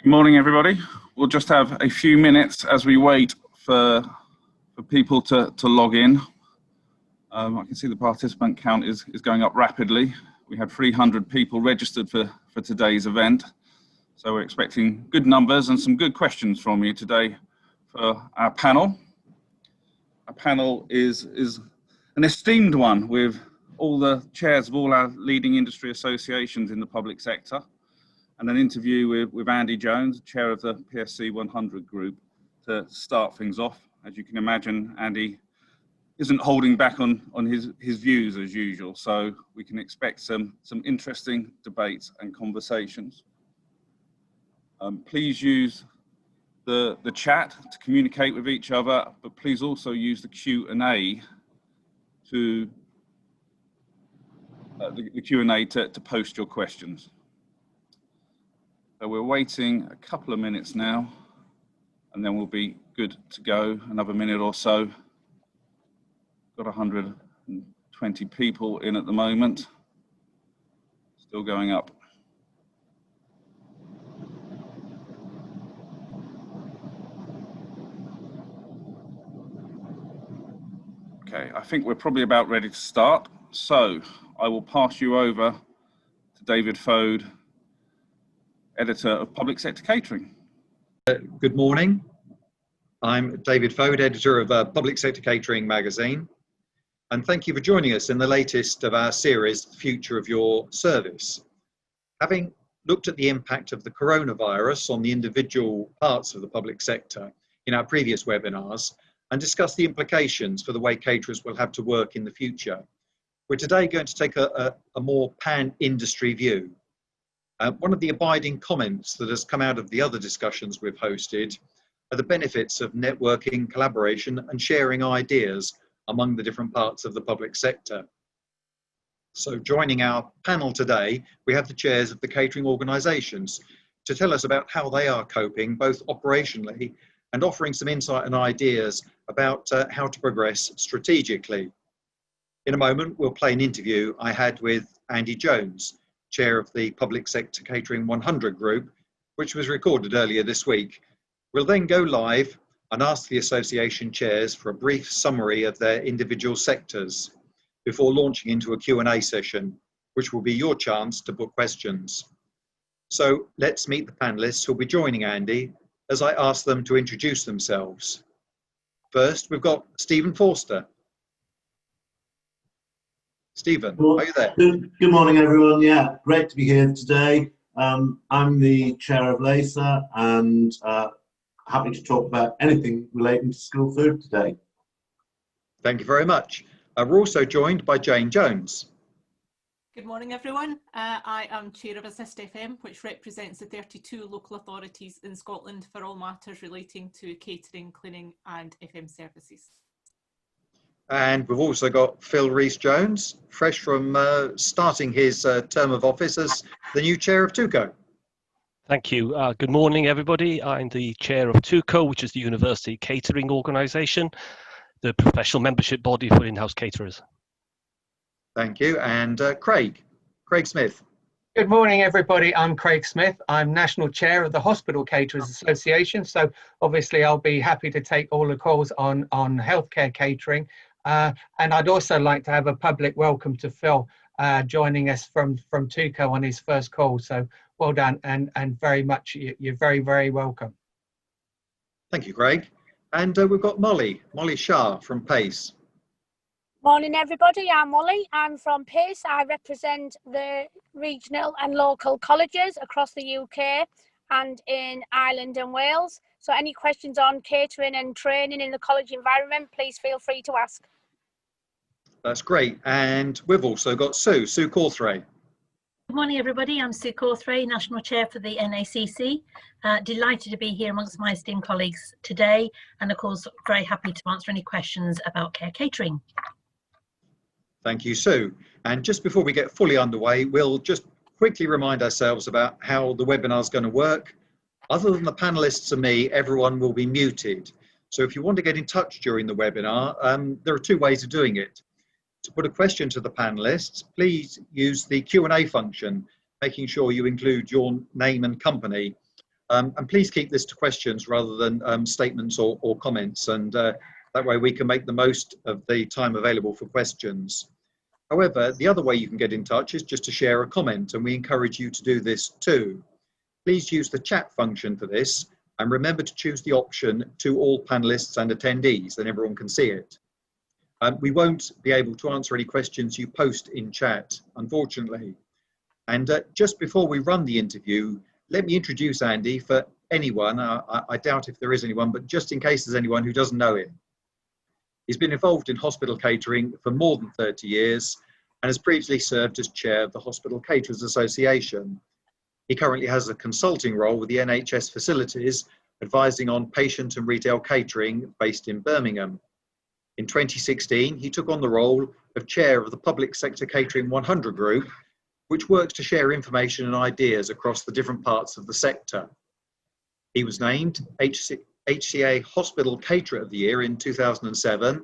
Good morning, everybody. We'll just have a few minutes as we wait for people to log in. I can see the participant count is going up rapidly. We had 300 people registered for today's event. So we're expecting good numbers and some good questions from you today for our panel. Our panel is an esteemed one with all the chairs of all our leading industry associations in the public sector, and an interview with Andy Jones, chair of the PSC 100 group, to start things off. As you can imagine, Andy isn't holding back on his views as usual, so we can expect some interesting debates and conversations. Please use the chat to communicate with each other, but please also use the Q&A to post your questions. So we're waiting a couple of minutes now, and then we'll be good to go. Another minute or so. Got 120 people in at the moment. Still going up. Okay, I think we're probably about ready to start. So I will pass you over to David Fode, editor of Public Sector Catering. Good morning. I'm David Fode, editor of Public Sector Catering magazine, and thank you for joining us in the latest of our series, Future of Your Service. Having looked at the impact of the coronavirus on the individual parts of the public sector in our previous webinars and discussed the implications for the way caterers will have to work in the future, we're today going to take a more pan-industry view. One of the abiding comments that has come out of the other discussions we've hosted are the benefits of networking, collaboration and sharing ideas among the different parts of the public sector. So joining our panel today, we have the chairs of the catering organisations to tell us about how they are coping, both operationally and offering some insight and ideas about how to progress strategically. In a moment, we'll play an interview I had with Andy Jones, chair of the Public Sector Catering 100 group, which was recorded earlier this week. We'll then go live and ask the association chairs for a brief summary of their individual sectors before launching into a Q&A session, which will be your chance to put questions. So let's meet the panelists who'll be joining Andy as I ask them to introduce themselves. First, we've got Stephen Forster. Stephen, are you there? Good morning, everyone. Yeah, great to be here today. I'm the chair of LACA and happy to talk about anything relating to school food today. Thank you very much. We're also joined by Jayne Jones. Good morning, everyone. I am chair of Assist FM, which represents the 32 local authorities in Scotland for all matters relating to catering, cleaning and FM services. And we've also got Phil Rees-Jones, fresh from starting his term of office as the new chair of TUCO. Thank you. Good morning, everybody. I'm the chair of TUCO, which is the University Catering Organisation, the professional membership body for in-house caterers. Thank you. And Craig Smith. Good morning, everybody. I'm Craig Smith. I'm National Chair of the Hospital Caterers Association. So obviously I'll be happy to take all the calls on healthcare catering. And I'd also like to have a public welcome to Phil joining us from TUCO on his first call. So well done and very much, you're very, very welcome. Thank you, Craig. And we've got Molly Shaher from PACE. Morning, everybody. I'm Molly. I'm from PACE. I represent the regional and local colleges across the UK and in Ireland and Wales. So any questions on catering and training in the college environment, please feel free to ask. That's great. And we've also got Sue Cawthray. Good morning, everybody. I'm Sue Cawthray, National Chair for the NACC. Delighted to be here amongst my esteemed colleagues today, and of course, very happy to answer any questions about care catering. Thank you, Sue. And just before we get fully underway, we'll just quickly remind ourselves about how the webinar is going to work. Other than the panelists and me, everyone will be muted. So if you want to get in touch during the webinar, there are two ways of doing it. To put a question to the panelists, please use the Q&A function, making sure you include your name and company. And please keep this to questions rather than statements or comments, and that way we can make the most of the time available for questions. However, the other way you can get in touch is just to share a comment, and we encourage you to do this too. Please use the chat function for this, and remember to choose the option to all panelists and attendees, then everyone can see it. We won't be able to answer any questions you post in chat, unfortunately. And just before we run the interview, let me introduce Andy for anyone. I doubt if there is anyone, but just in case there's anyone who doesn't know him. He's been involved in hospital catering for more than 30 years and has previously served as chair of the Hospital Caterers Association. He currently has a consulting role with the NHS facilities, advising on patient and retail catering based in Birmingham. In 2016, he took on the role of chair of the Public Sector Catering 100 group, which works to share information and ideas across the different parts of the sector. He was named HCA Hospital Caterer of the Year in 2007,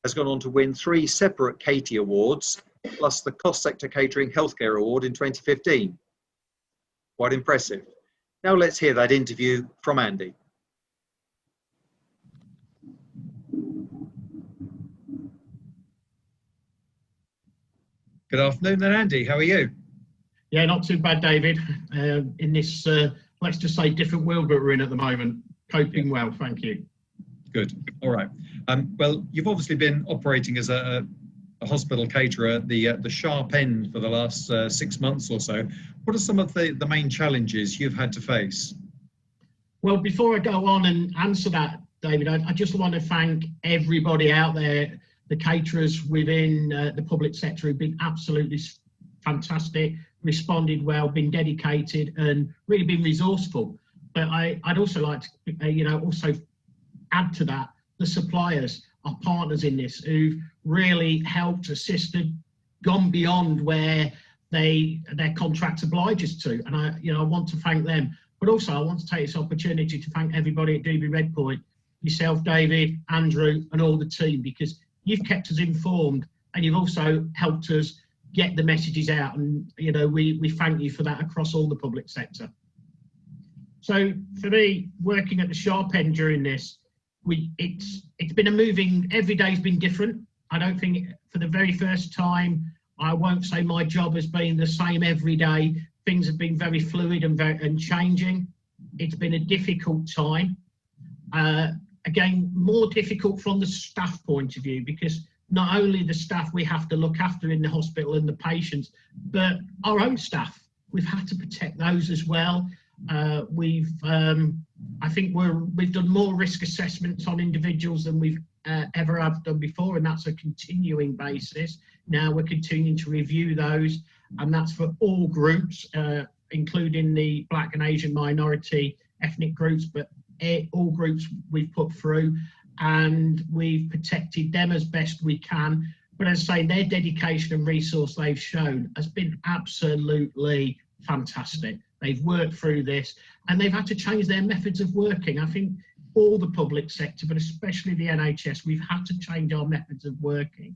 has gone on to win 3 separate CATI awards, plus the Cost Sector Catering Healthcare Award in 2015. Quite impressive. Now let's hear that interview from Andy. Good afternoon then, Andy. How are you? Yeah, not too bad, David. In this, let's just say, different world that we're in at the moment. Coping well, thank you. Good. All right. Well, you've obviously been operating as a hospital caterer at the sharp end for the last 6 months or so. What are some of the main challenges you've had to face? Well, before I go on and answer that, David, I just want to thank everybody out there, the caterers within the public sector who've been absolutely fantastic, responded well, been dedicated and really been resourceful. But I'd also like to, also add to that, the suppliers, our partners in this, who've really helped, assisted, gone beyond where their contract obliges to. And I want to thank them. But also I want to take this opportunity to thank everybody at DB Redpoint, yourself, David, Andrew, and all the team, because you've kept us informed and you've also helped us get the messages out. And, we thank you for that across all the public sector. So for me, working at the sharp end during this, it's been a moving, every day's been different. I don't think for the very first time, I won't say my job has been the same every day. Things have been very fluid and changing. It's been a difficult time. Again, more difficult from the staff point of view, because not only the staff we have to look after in the hospital and the patients, but our own staff. We've had to protect those as well. I think we've done more risk assessments on individuals than we've ever have done before, and that's a continuing basis. Now we're continuing to review those, and that's for all groups, including the Black and Asian minority ethnic groups, but all groups we've put through, and we've protected them as best we can. But as I say, their dedication and resource they've shown has been absolutely fantastic. They've worked through this and they've had to change their methods of working. I think all the public sector, but especially the NHS, we've had to change our methods of working.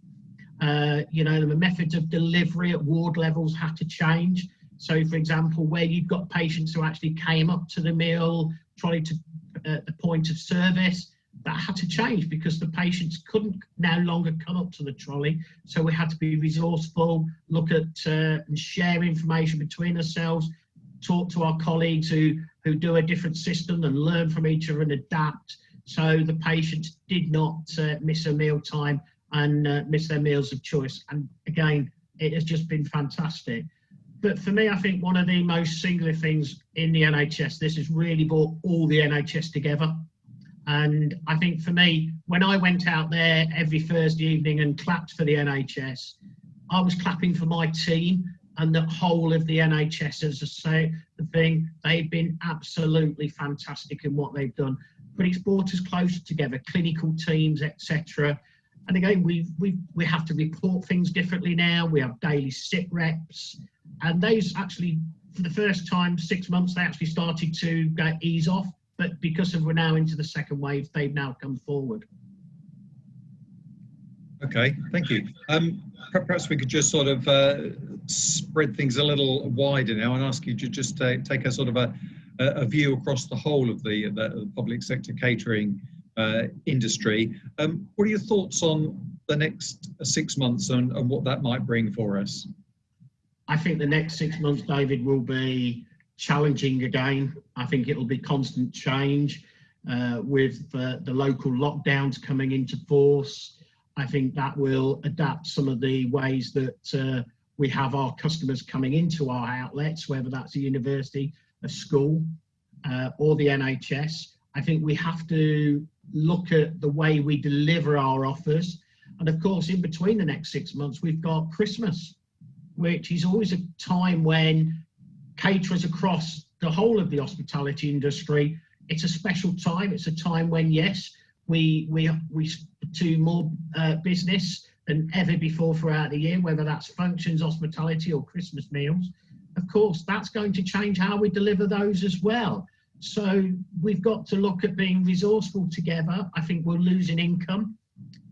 The methods of delivery at ward levels had to change. So, for example, where you've got patients who actually came up to the meal, trolley to the point of service, that had to change because the patients couldn't no longer come up to the trolley. So we had to be resourceful, look at and share information between ourselves, talk to our colleagues who do a different system and learn from each other and adapt. So the patients did not miss a meal time and miss their meals of choice. And again, it has just been fantastic. But for me, I think one of the most singular things in the NHS, this has really brought all the NHS together. And I think for me, when I went out there every Thursday evening and clapped for the NHS, I was clapping for my team and the whole of the NHS. As I say, the thing, they've been absolutely fantastic in what they've done. But it's brought us closer together, clinical teams, etc. And again, we have to report things differently now. We have daily sit reps. And those actually, for the first time, 6 months, they actually started to ease off. But because we're now into the second wave, they've now come forward. Okay, thank you. Perhaps we could just sort of spread things a little wider now and ask you to just take a sort of a view across the whole of the public sector catering industry. What are your thoughts on the next 6 months and what that might bring for us? I think the next 6 months, David, will be challenging again. I think it'll be constant change with the local lockdowns coming into force. I think that will adapt some of the ways that we have our customers coming into our outlets, whether that's a university, a school, or the NHS. I think we have to look at the way we deliver our offers. And of course, in between the next 6 months, we've got Christmas, which is always a time when caterers across the whole of the hospitality industry, it's a special time. It's a time when, yes, we do more business than ever before throughout the year, whether that's functions, hospitality, or Christmas meals. Of course, that's going to change how we deliver those as well. So we've got to look at being resourceful together. I think we're losing income.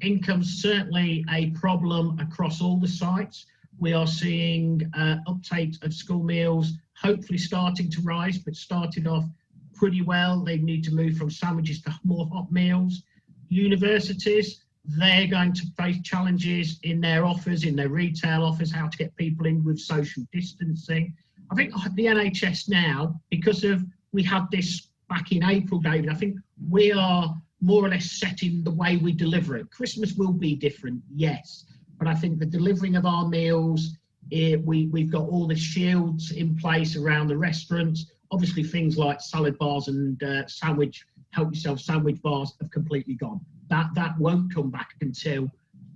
Income's certainly a problem across all the sites. We are seeing uptake of school meals hopefully starting to rise, but started off pretty well. They need to move from sandwiches to more hot meals. Universities, they're going to face challenges in their offers, in their retail offers, how to get people in with social distancing. I think the NHS now, because of we had this back in April, David, I think we are more or less setting the way we deliver it. Christmas will be different, yes, but I think the delivering of our meals, we've got all the shields in place around the restaurants. Obviously, things like salad bars and help yourself sandwich bars have completely gone. That won't come back until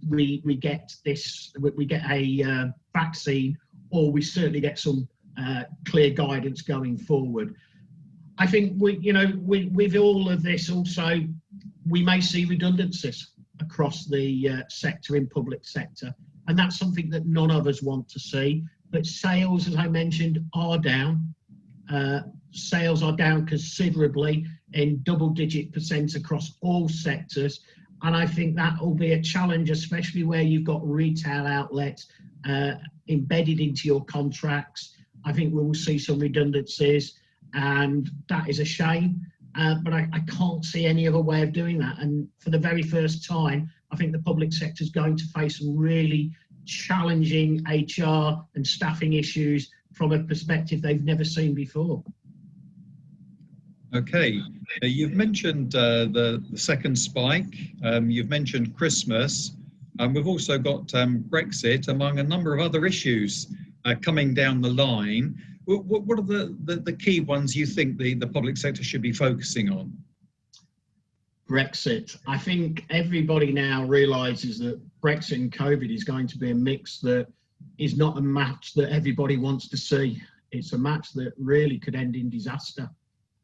we get a vaccine, or we certainly get some clear guidance going forward. I think with all of this also, we may see redundancies across the sector in public sector, and that's something that none of us want to see. But sales, as I mentioned, are down. Sales are down considerably in double-digit % across all sectors, and I think that will be a challenge, especially where you've got retail outlets embedded into your contracts. I think we will see some redundancies, and that is a shame. But I can't see any other way of doing that. And for the very first time, I think the public sector is going to face some really challenging HR and staffing issues from a perspective they've never seen before. Okay, you've mentioned the second spike, you've mentioned Christmas, and we've also got Brexit, among a number of other issues coming down the line. What are the key ones you think the public sector should be focusing on? Brexit. I think everybody now realises that Brexit and COVID is going to be a mix that is not a match that everybody wants to see. It's a match that really could end in disaster.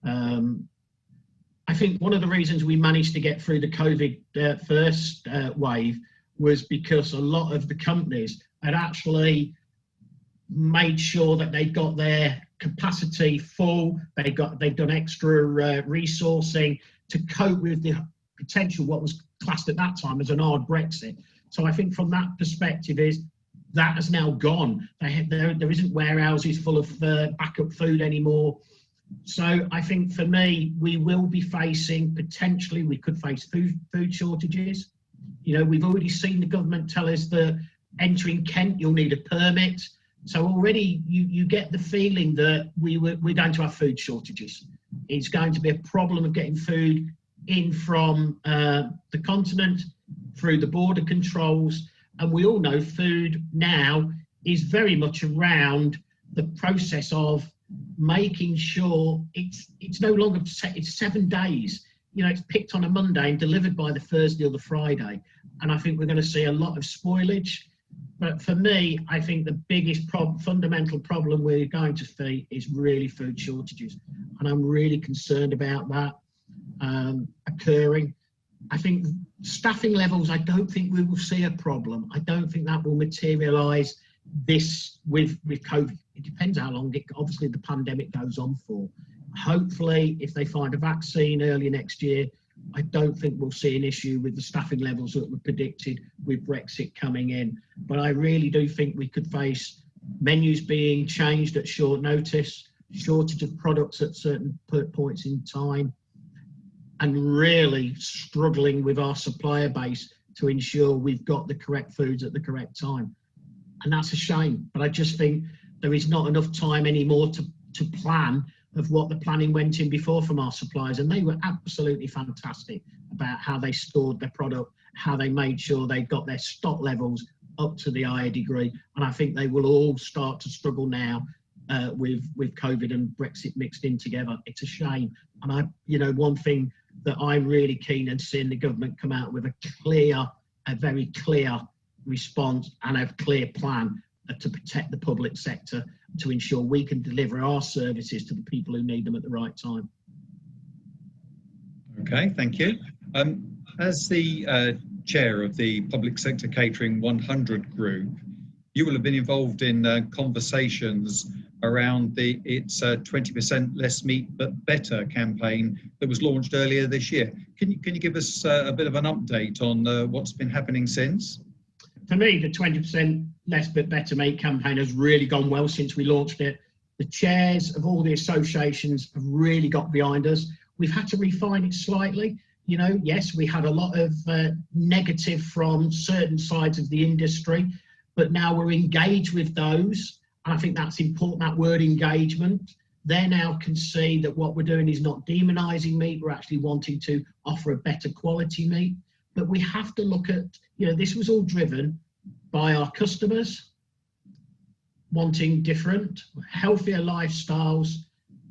I think one of the reasons we managed to get through the COVID first wave was because a lot of the companies had actually made sure that they got their capacity full. They'd done extra resourcing to cope with the potential what was classed at that time as an hard Brexit. So I think from that perspective that has now gone. There isn't warehouses full of backup food anymore. So I think for me, we will be facing, potentially, we could face food shortages. We've already seen the government tell us that entering Kent, you'll need a permit. So already you get the feeling that we're going to have food shortages. It's going to be a problem of getting food in from the continent through the border controls. And we all know food now is very much around the process of making sure it's no longer it's 7 days. It's picked on a Monday and delivered by the Thursday or the Friday. And I think we're going to see a lot of spoilage. But for me, I think the biggest fundamental problem we're going to see is really food shortages. And I'm really concerned about that occurring. I think staffing levels, I don't think we will see a problem. I don't think that will materialise this with COVID. It depends how long obviously the pandemic goes on for. Hopefully, if they find a vaccine early next year, I don't think we'll see an issue with the staffing levels that were predicted with Brexit coming in. But I really do think we could face menus being changed at short notice, shortage of products at certain points in time, and really struggling with our supplier base to ensure we've got the correct foods at the correct time. And that's a shame, but I just think there is not enough time anymore to plan of what the planning went in before from our suppliers, and they were absolutely fantastic about how they stored their product, how they made sure they got their stock levels up to the higher degree. And I think they will all start to struggle now with COVID and Brexit mixed in together. It's a shame. And one thing that I'm really keen on seeing the government come out with a very clear response and a clear plan to protect the public sector, to ensure we can deliver our services to the people who need them at the right time. Okay, thank you. As the chair of the Public Sector Catering 100 group, you will have been involved in conversations around it's 20% less meat but better campaign that was launched earlier this year. Can you give us a bit of an update on what's been happening since? For me, the 20% less but better meat campaign has really gone well since we launched it. The chairs of all the associations have really got behind us. We've had to refine it slightly. Yes, we had a lot of negative from certain sides of the industry, but now we're engaged with those. And I think that's important, that word engagement. They now can see that what we're doing is not demonising meat, we're actually wanting to offer a better quality meat. But we have to look at, this was all driven by our customers wanting different, healthier lifestyles,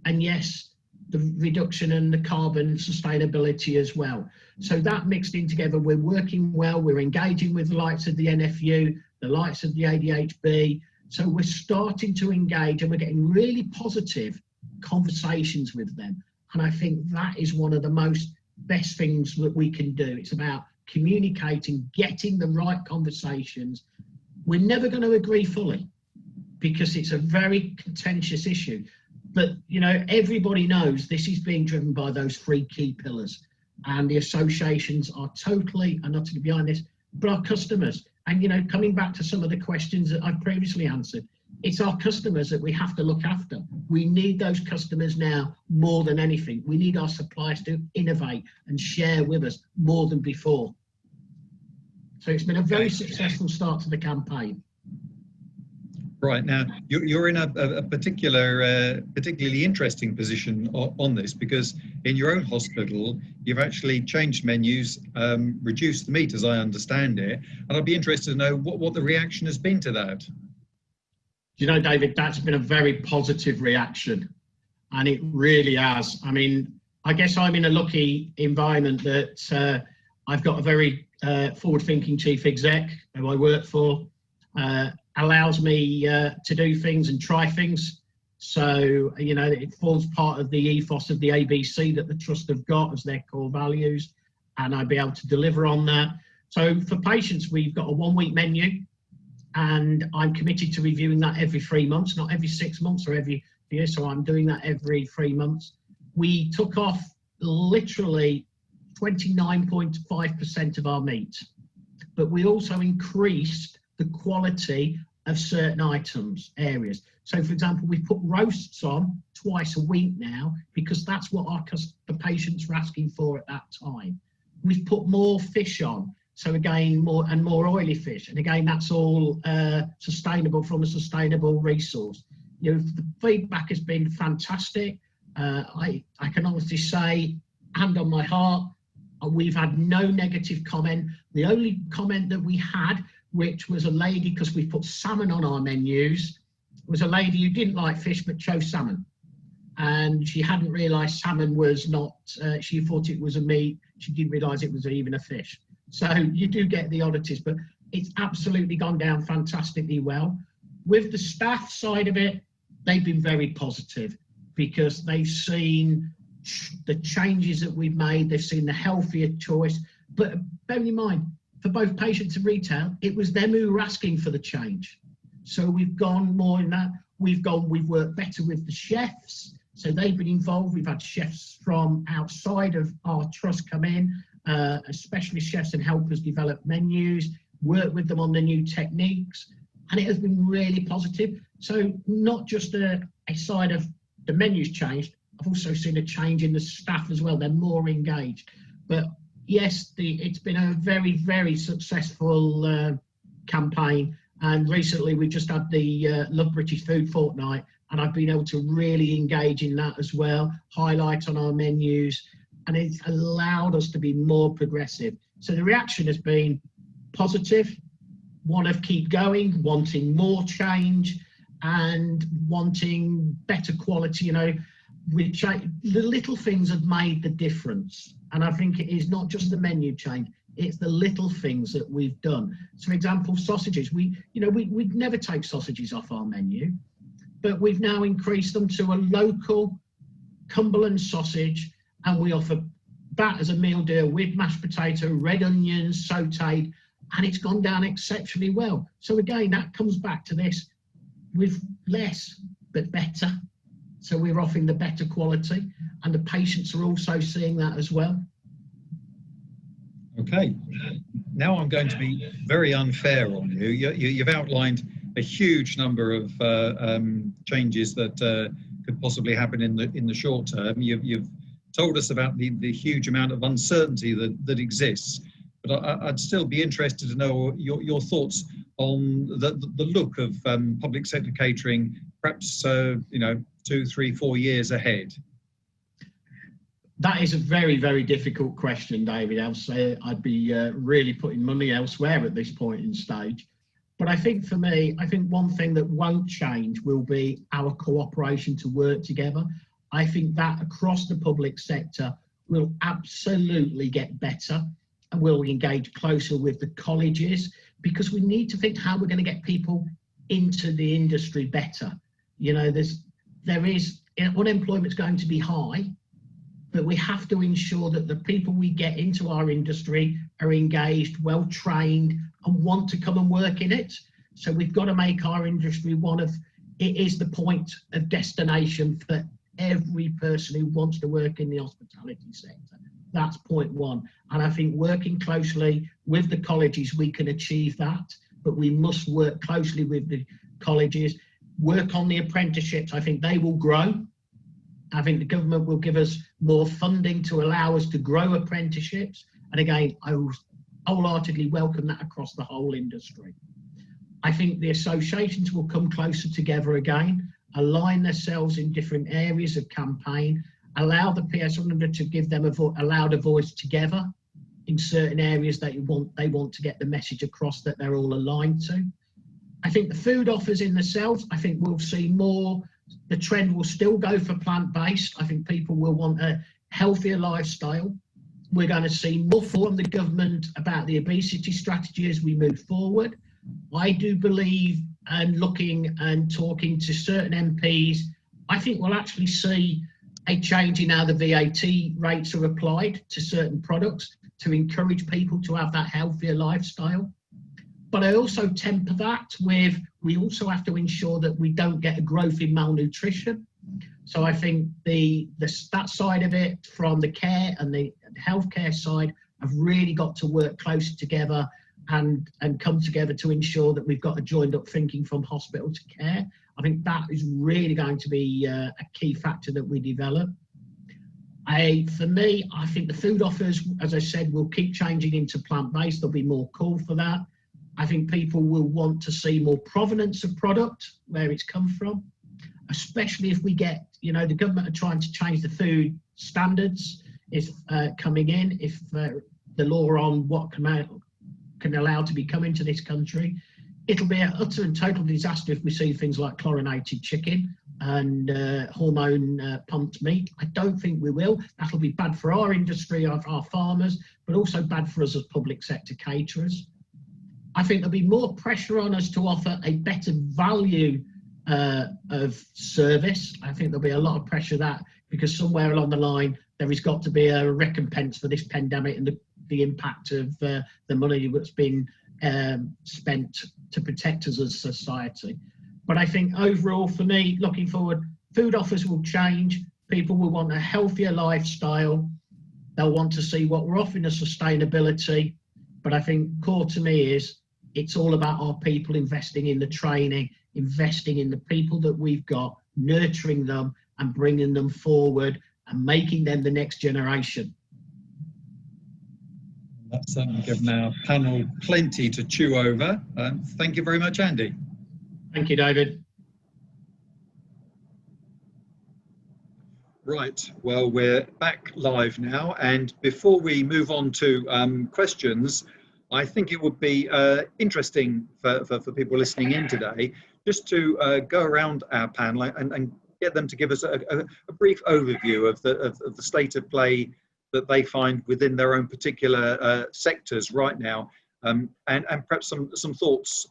and yes, the reduction in the carbon sustainability as well. So that mixed in together, we're working well, we're engaging with the likes of the NFU, the likes of the ADHB. So we're starting to engage and we're getting really positive conversations with them. And I think that is one of the most best things that we can do. It's about communicating, getting the right conversations. We're never going to agree fully because it's a very contentious issue. But, everybody knows this is being driven by those three key pillars. And the associations are totally and utterly behind this, but our customers. And, coming back to some of the questions that I've previously answered, it's our customers that we have to look after. We need those customers now more than anything. We need our suppliers to innovate and share with us more than before. So it's been a very successful start to the campaign. Right, now you're in a particularly interesting position on this, because in your own hospital you've actually changed menus, reduced the meat as I understand it, and I'd be interested to know what the reaction has been to that. David, that's been a very positive reaction, and it really has. I mean, I guess I'm in a lucky environment that I've got a very forward-thinking chief exec who I work for, allows me to do things and try things. So, it forms part of the ethos of the ABC that the Trust have got as their core values, and I'd be able to deliver on that. So for patients, we've got a 1-week menu, and I'm committed to reviewing that every 3 months, not every 6 months or every year. So I'm doing that every 3 months. We took off literally 29.5% of our meat, but we also increased the quality of certain areas. So, for example, we put roasts on twice a week now because that's what the patients were asking for at that time. We've put more fish on, so again, more oily fish, and again, that's all sustainable from a sustainable resource. The feedback has been fantastic. I can honestly say, hand on my heart, we've had no negative comment. The only comment that we had, which was a lady, because we put salmon on our menus, was a lady who didn't like fish but chose salmon. And she hadn't realised salmon was not, she thought it was a meat, she didn't realise it was even a fish. So you do get the oddities, but it's absolutely gone down fantastically well. With the staff side of it, they've been very positive because they've seen the changes that we've made, they've seen the healthier choice. But bear in mind, for both patients and retail, it was them who were asking for the change. So we've gone more in that. We've worked better with the chefs. So they've been involved. We've had chefs from outside of our trust come in, especially chefs, and help us develop menus, work with them on the new techniques. And it has been really positive. So not just a side of the menu's changed. I've also seen a change in the staff as well. They're more engaged. But yes, it's been a very, very successful campaign. And recently we just had the Love British Food Fortnight, and I've been able to really engage in that as well, highlight on our menus, and it's allowed us to be more progressive. So the reaction has been positive, one of keep going, wanting more change and wanting better quality. You know, the little things have made the difference. And I think it is not just the menu change, it's the little things that we've done. So for example, sausages, we'd never take sausages off our menu, but we've now increased them to a local Cumberland sausage, and we offer that as a meal deal with mashed potato, red onions, sautéed, and it's gone down exceptionally well. So again, that comes back to this, with less but better. So we're offering the better quality, and the patients are also seeing that as well. Okay, now I'm going to be very unfair on you. You've outlined a huge number of changes that could possibly happen in the short term. You've told us about the huge amount of uncertainty that exists, but I'd still be interested to know your thoughts on the look of public sector catering, perhaps 2, 3, 4 years ahead. That is a very, very difficult question, David. I'd be really putting money elsewhere at this point in stage. But I think for me, one thing that won't change will be our cooperation to work together. I think that across the public sector will absolutely get better, and we'll engage closer with the colleges, because we need to think how we're going to get people into the industry better. You know, unemployment's going to be high, but we have to ensure that the people we get into our industry are engaged, well trained, and want to come and work in it. So we've got to make our industry it is the point of destination for every person who wants to work in the hospitality sector. That's point one. And I think working closely with the colleges, we can achieve that, but we must work closely with the colleges, work on the apprenticeships. I think they will grow. I think the government will give us more funding to allow us to grow apprenticeships. And again, I will wholeheartedly welcome that across the whole industry. I think the associations will come closer together again, align themselves in different areas of campaign, allow the PS100 to give them a louder voice together in certain areas that they want to get the message across that they're all aligned to. I think the food offers in themselves, I think we'll see more. The trend will still go for plant-based. I think people will want a healthier lifestyle. We're going to see more from the government about the obesity strategy as we move forward. I do believe, and looking and talking to certain MPs, I think we'll actually see a change in how the VAT rates are applied to certain products to encourage people to have that healthier lifestyle. But I also temper that with, we also have to ensure that we don't get a growth in malnutrition. So I think that side of it, from the care and the healthcare side, have really got to work closer together and come together to ensure that we've got a joined up thinking from hospital to care. I think that is really going to be a key factor that we develop. For me, I think the food offers, as I said, will keep changing into plant-based. There'll be more call for that. I think people will want to see more provenance of product, where it's come from, especially if we get, the government are trying to change the food standards is coming in, if the law on what can allow to be coming to this country. It'll be an utter and total disaster if we see things like chlorinated chicken and hormone pumped meat. I don't think we will. That'll be bad for our industry, our farmers, but also bad for us as public sector caterers. I think there'll be more pressure on us to offer a better value of service. I think there'll be a lot of pressure because somewhere along the line, there has got to be a recompense for this pandemic and the impact of the money that's been spent to protect us as a society. But I think overall, for me, looking forward, food offers will change. People will want a healthier lifestyle. They'll want to see what we're offering as sustainability. But I think core to me is it's all about our people investing in the training, investing in the people that we've got, nurturing them and bringing them forward and making them the next generation. That's certainly given our panel plenty to chew over. Thank you very much, Andy. Thank you, David. Right, well, we're back live now, and before we move on to questions, I think it would be interesting for people listening in today just to go around our panel and get them to give us a brief overview of the state of play that they find within their own particular sectors right now, and perhaps some thoughts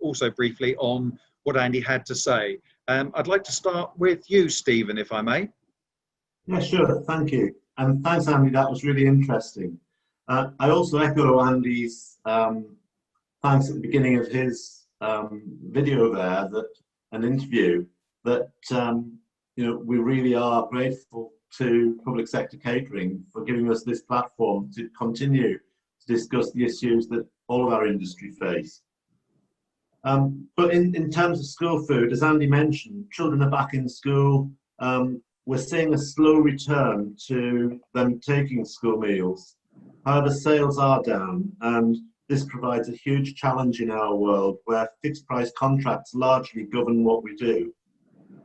also briefly on what Andy had to say. I'd like to start with you, Stephen, if I may. Yeah, sure. Thank you. And thanks, Andy. That was really interesting. I also echo Andy's thanks at the beginning of his video there, that an interview, that we really are grateful to Public Sector Catering for giving us this platform to continue to discuss the issues that all of our industry face. But in terms of school food, as Andy mentioned, children are back in school. We're seeing a slow return to them taking school meals. However, sales are down, and this provides a huge challenge in our world where fixed price contracts largely govern what we do.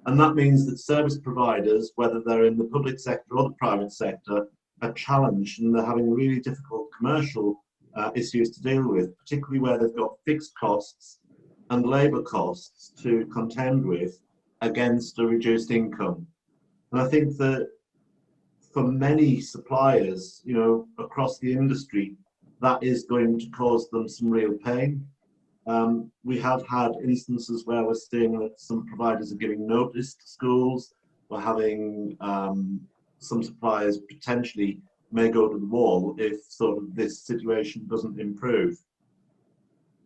And that means that service providers, whether they're in the public sector or the private sector, are challenged, and they're having really difficult commercial issues to deal with, particularly where they've got fixed costs and labour costs to contend with against a reduced income. And I think that for many suppliers, across the industry, that is going to cause them some real pain. We have had instances where we're seeing that some providers are giving notice to schools. We're having some suppliers potentially may go to the wall if sort of this situation doesn't improve.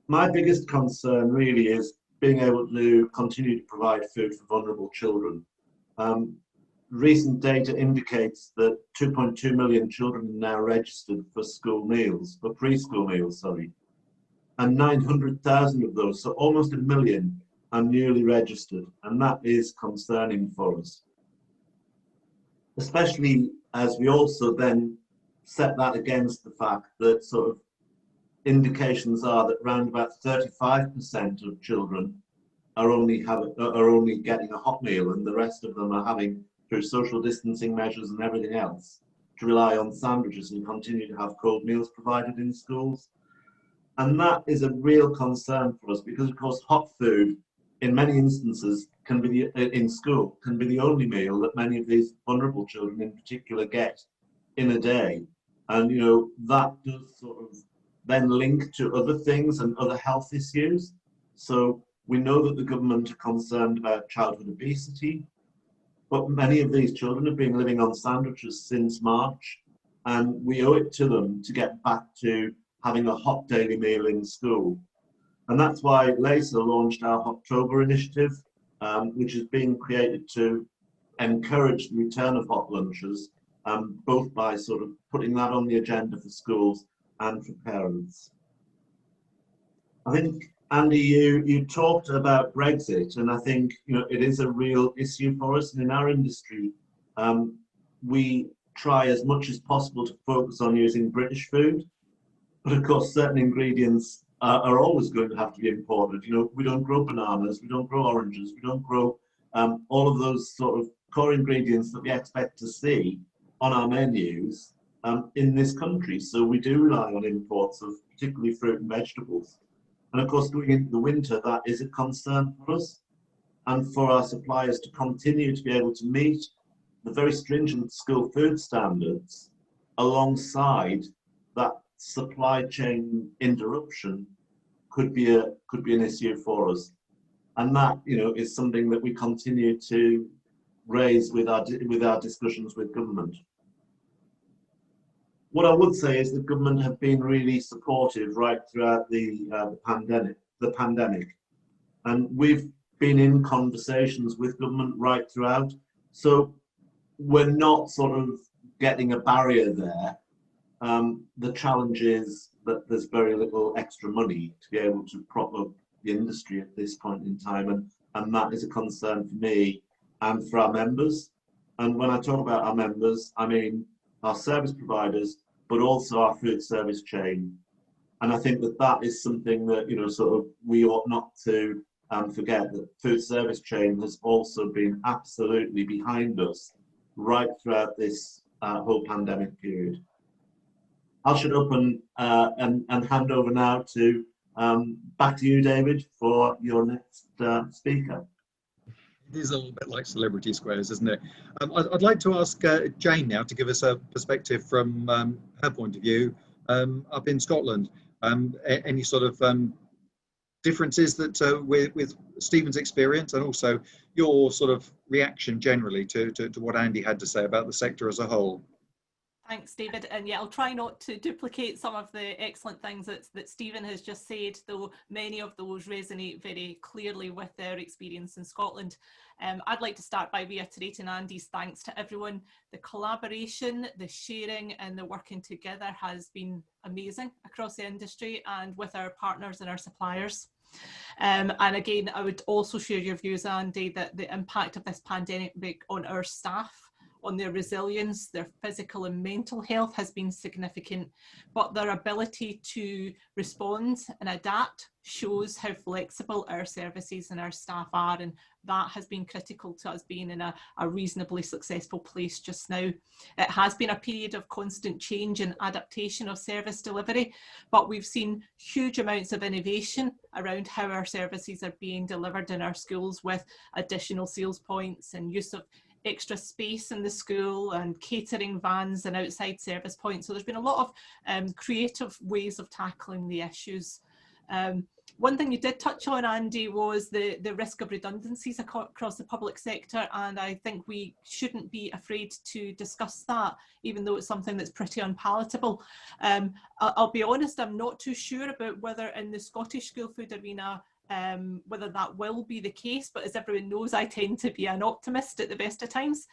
My biggest concern really is being able to continue to provide food for vulnerable children. Recent data indicates that 2.2 million children are now registered for school meals, for preschool meals, sorry. And 900,000 of those, so almost 1 million, are newly registered. And that is concerning for us. Especially as we also then set that against the fact that sort of indications are that around about 35% of children are only getting a hot meal, and the rest of them are having, through social distancing measures and everything else, to rely on sandwiches and continue to have cold meals provided in schools. And that is a real concern for us because, of course, hot food in many instances can be in school can be the only meal that many of these vulnerable children in particular get in a day. And that does sort of then link to other things and other health issues. So we know that the government are concerned about childhood obesity, but many of these children have been living on sandwiches since March, and we owe it to them to get back to having a hot daily meal in school. And that's why LACA launched our October initiative, which is being created to encourage the return of hot lunches, both by sort of putting that on the agenda for schools and for parents. I think, Andy, you talked about Brexit, and I think it is a real issue for us. And in our industry, we try as much as possible to focus on using British food, but of course certain ingredients are always going to have to be imported. We don't grow bananas, we don't grow oranges, we don't grow all of those sort of core ingredients that we expect to see on our menus in this country. So we do rely on imports of particularly fruit and vegetables. And of course, going into the winter, that is a concern for us and for our suppliers to continue to be able to meet the very stringent school food standards alongside that supply chain interruption could be an issue for us. And that, is something that we continue to raise with our discussions with government. What I would say is the government have been really supportive right throughout the pandemic, and we've been in conversations with government right throughout. So we're not sort of getting a barrier there. The challenge is that there's very little extra money to be able to prop up the industry at this point in time, and that is a concern for me and for our members. And when I talk about our members, I mean our service providers, but also our food service chain. And I think that that is something that, you know, sort of we ought not to forget, that food service chain has also been absolutely behind us right throughout this whole pandemic period. I'll shut up and hand over now to back to you, David, for your next speaker. It is a little bit like Celebrity Squares, isn't it? I'd like to ask Jayne now to give us a perspective from her point of view up in Scotland. Any sort of differences that with Stephen's experience, and also your sort of reaction generally to what Andy had to say about the sector as a whole? Thanks, David. And yeah, I'll try not to duplicate some of the excellent things that Stephen has just said, though many of those resonate very clearly with their experience in Scotland. I'd like to start by reiterating Andy's thanks to everyone. The collaboration, the sharing and the working together has been amazing across the industry and with our partners and our suppliers. And again, I would also share your views, Andy, that the impact of this pandemic on our staff, on their resilience, their physical and mental health has been significant, but their ability to respond and adapt shows how flexible our services and our staff are, and that has been critical to us being in a reasonably successful place just now. It has been a period of constant change and adaptation of service delivery, but we've seen huge amounts of innovation around how our services are being delivered in our schools, with additional sales points and use of extra space in the school and catering vans and outside service points. So there's been a lot of creative ways of tackling the issues. One thing you did touch on, Andy, was the risk of redundancies across the public sector, and I think we shouldn't be afraid to discuss that, even though it's something that's pretty unpalatable. I'll be honest, I'm not too sure about whether in the Scottish school food arena whether that will be the case, but as everyone knows, I tend to be an optimist at the best of times.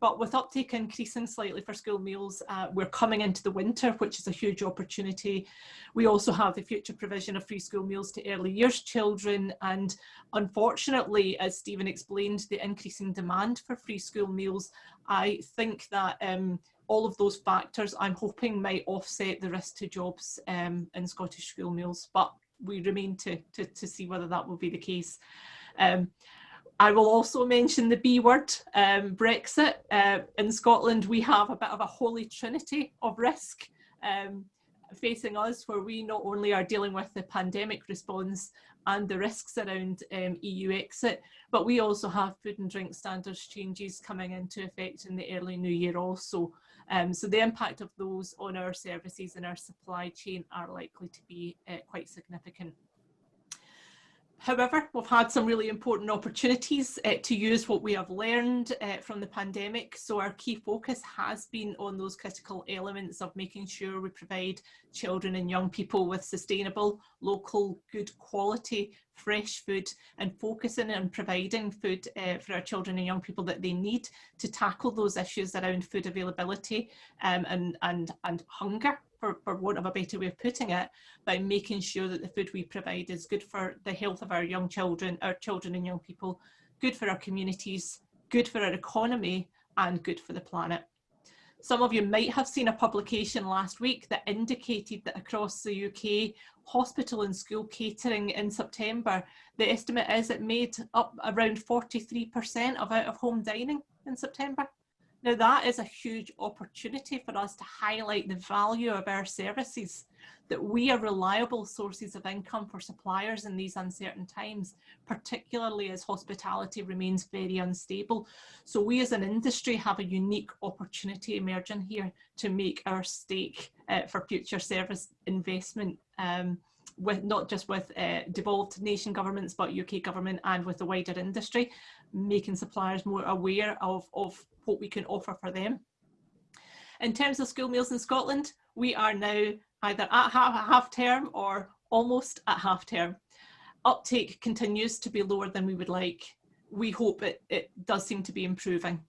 But with uptake increasing slightly for school meals, we're coming into the winter, which is a huge opportunity. We also have the future provision of free school meals to early years children, and unfortunately, as Stephen explained, the increasing demand for free school meals. I think that all of those factors, I'm hoping, might offset the risk to jobs in Scottish school meals, but we remain to see whether that will be the case. I will also mention the B word, Brexit. In Scotland, we have a bit of a holy trinity of risk facing us, where we not only are dealing with the pandemic response and the risks around EU exit, but we also have food and drink standards changes coming into effect in the early new year also. So the impact of those on our services and our supply chain are likely to be quite significant. However, we've had some really important opportunities to use what we have learned from the pandemic. So our key focus has been on those critical elements of making sure we provide children and young people with sustainable, local, good quality, fresh food, and focusing on providing food for our children and young people that they need to tackle those issues around food availability and hunger, for want of a better way of putting it, by making sure that the food we provide is good for the health of our children and young people, good for our communities, good for our economy, and good for the planet. Some of you might have seen a publication last week that indicated that across the UK, hospital and school catering in September, the estimate is it made up around 43% of out-of-home dining in September. Now that is a huge opportunity for us to highlight the value of our services, that we are reliable sources of income for suppliers in these uncertain times, particularly as hospitality remains very unstable. So we as an industry have a unique opportunity emerging here to make our stake for future service investment, with not just with devolved nation governments, but UK government and with the wider industry, making suppliers more aware of what we can offer for them. In terms of school meals in Scotland, we are now either at half term or almost at half term. Uptake continues to be lower than we would like. We hope it does seem to be improving.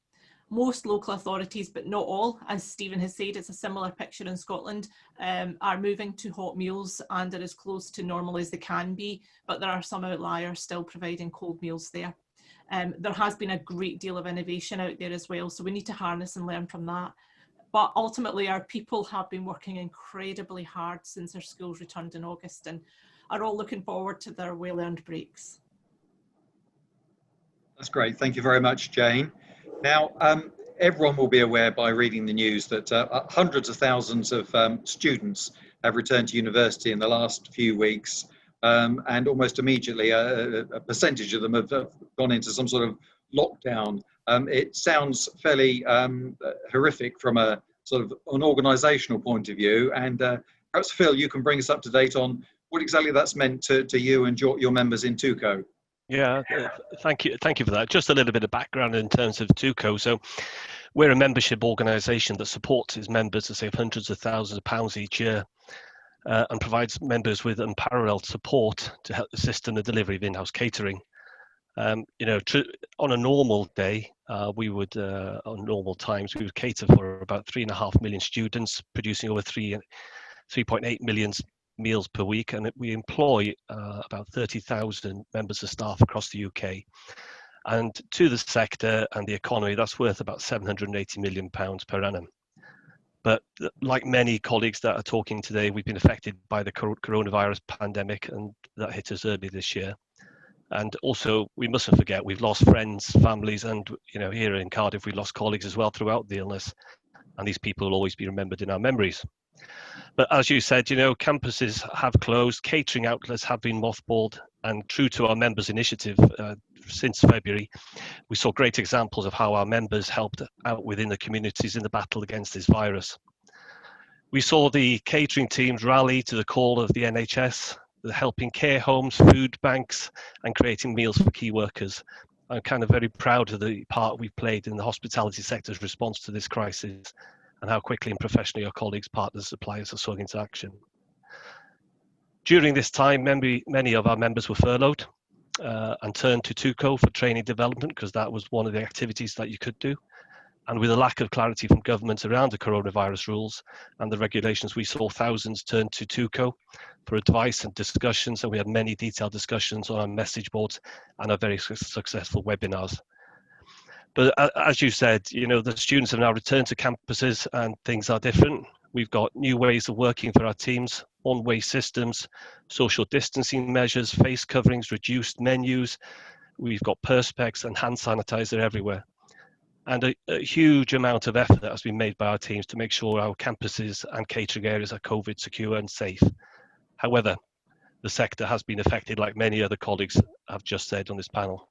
Most local authorities, but not all, as Stephen has said, it's a similar picture in Scotland, are moving to hot meals and are as close to normal as they can be, but there are some outliers still providing cold meals there. There has been a great deal of innovation out there as well, so we need to harness and learn from that. But ultimately, our people have been working incredibly hard since their schools returned in August and are all looking forward to their well-earned breaks. That's great. Thank you very much, Jayne. Now, everyone will be aware by reading the news that hundreds of thousands of students have returned to university in the last few weeks, and almost immediately a percentage of them have gone into some sort of lockdown. It sounds fairly horrific from a sort of an organisational point of view, and perhaps Phil, you can bring us up to date on what exactly that's meant to you and your members in TUCO. Yeah, thank you for that. Just a little bit of background in terms of TUCO. So we're a membership organisation that supports its members to save hundreds of thousands of pounds each year, and provides members with unparalleled support to help assist in the delivery of in-house catering. On a normal day, on normal times, we would cater for about 3.5 million students, producing over 3.8 million meals per week, and we employ about 30,000 members of staff across the UK. And to the sector and the economy, that's worth about £780 million per annum. But like many colleagues that are talking today, we've been affected by the coronavirus pandemic, and that hit us early this year. And also, we mustn't forget, we've lost friends, families, and here in Cardiff, we lost colleagues as well throughout the illness. And these people will always be remembered in our memories. But as you said, campuses have closed, catering outlets have been mothballed, and true to our members' initiative since February, we saw great examples of how our members helped out within the communities in the battle against this virus. We saw the catering teams rally to the call of the NHS, helping care homes, food banks, and creating meals for key workers. I'm kind of very proud of the part we've played in the hospitality sector's response to this crisis, and how quickly and professionally our colleagues, partners, suppliers are swung into action. During this time, many of our members were furloughed and turned to TUCO for training development, because that was one of the activities that you could do. And with a lack of clarity from government around the coronavirus rules and the regulations, we saw thousands turn to TUCO for advice and discussions, and we had many detailed discussions on our message boards and our very successful webinars. But as you said, the students have now returned to campuses and things are different. We've got new ways of working for our teams, one-way systems, social distancing measures, face coverings, reduced menus. We've got perspex and hand sanitizer everywhere. And a huge amount of effort has been made by our teams to make sure our campuses and catering areas are COVID secure and safe. However, the sector has been affected, like many other colleagues have just said on this panel.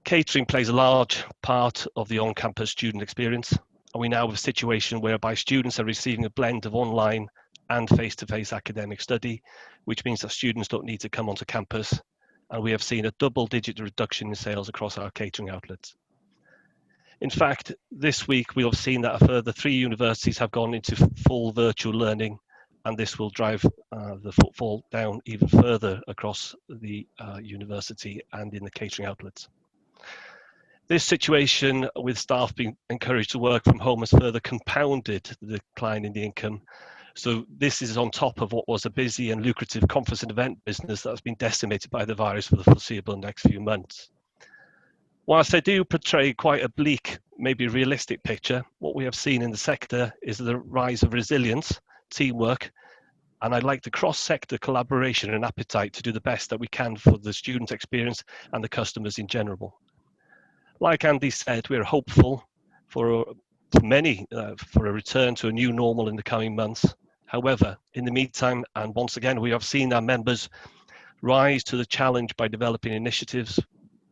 Catering plays a large part of the on-campus student experience, and we now have a situation whereby students are receiving a blend of online and face-to-face academic study, which means that students don't need to come onto campus, and we have seen a double-digit reduction in sales across our catering outlets. In fact, this week we'll have seen that a further 3 universities have gone into full virtual learning, and this will drive the footfall down even further across the university and in the catering outlets. This situation, with staff being encouraged to work from home, has further compounded the decline in the income. So this is on top of what was a busy and lucrative conference and event business that has been decimated by the virus for the foreseeable next few months. Whilst I do portray quite a bleak, maybe realistic picture, what we have seen in the sector is the rise of resilience, teamwork, and I like the cross-sector collaboration and appetite to do the best that we can for the student experience and the customers in general. Like Andy said, we're hopeful for a return to a new normal in the coming months. However, in the meantime, and once again, we have seen our members rise to the challenge by developing initiatives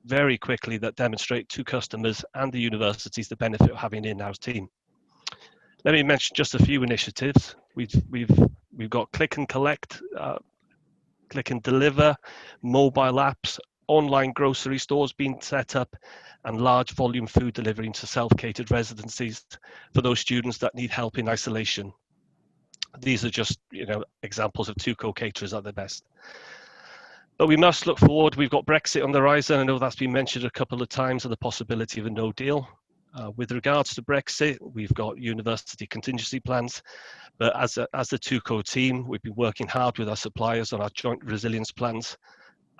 very quickly that demonstrate to customers and the universities the benefit of having an in-house team. Let me mention just a few initiatives. We've got click and collect, click and deliver, mobile apps, online grocery stores being set up, and large volume food delivery into self-catered residencies for those students that need help in isolation. These are just examples of TUCO caterers at their best. But we must look forward. We've got Brexit on the horizon. I know that's been mentioned a couple of times, and the possibility of a no deal. With regards to Brexit, we've got university contingency plans. But as the TUCO team, we've been working hard with our suppliers on our joint resilience plans.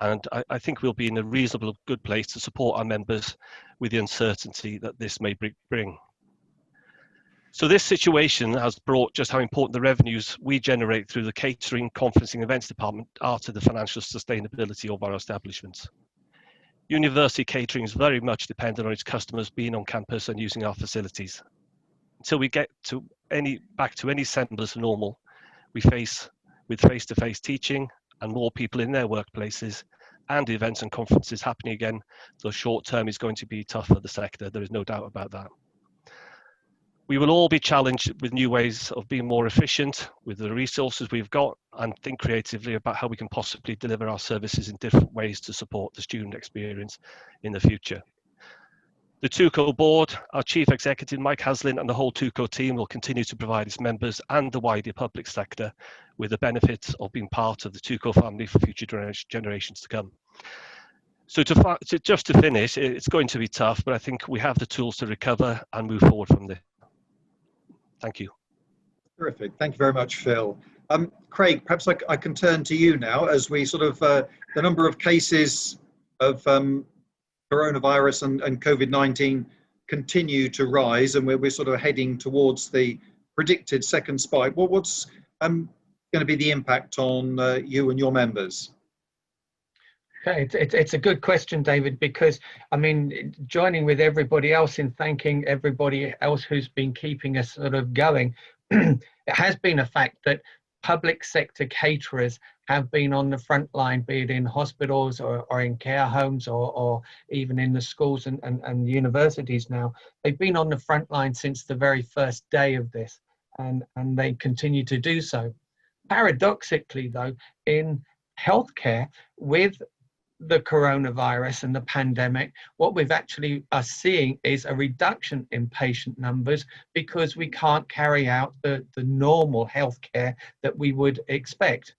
And I think we'll be in a reasonable, good place to support our members with the uncertainty that this may bring. So this situation has brought just how important the revenues we generate through the catering, conferencing, events department are to the financial sustainability of our establishments. University catering is very much dependent on its customers being on campus and using our facilities. Until we get back to any semblance of normal, we face with face-to-face teaching and more people in their workplaces and events and conferences happening again, so short term is going to be tough for the sector. There is no doubt about that. We will all be challenged with new ways of being more efficient with the resources we've got and think creatively about how we can possibly deliver our services in different ways to support the student experience in the future. The TUCO board, our chief executive, Mike Haslin, and the whole TUCO team will continue to provide its members and the wider public sector with the benefits of being part of the TUCO family for future generations to come. So just to finish, it's going to be tough, but I think we have the tools to recover and move forward from there. Thank you. Terrific. Thank you very much, Phil. Craig, perhaps I can turn to you now as we sort of, the number of cases of coronavirus and COVID-19 continue to rise, and we're sort of heading towards the predicted second spike. Well, what's going to be the impact on you and your members? Okay, it's a good question, David, because I mean, joining with everybody else in thanking everybody else who's been keeping us sort of going, it has been a fact that public sector caterers have been on the front line, be it in hospitals or in care homes or even in the schools and universities now. They've been on the front line since the very first day of this, and they continue to do so. Paradoxically, though, in healthcare, with the coronavirus and the pandemic, what we've actually are seeing is a reduction in patient numbers because we can't carry out the normal healthcare that we would expect.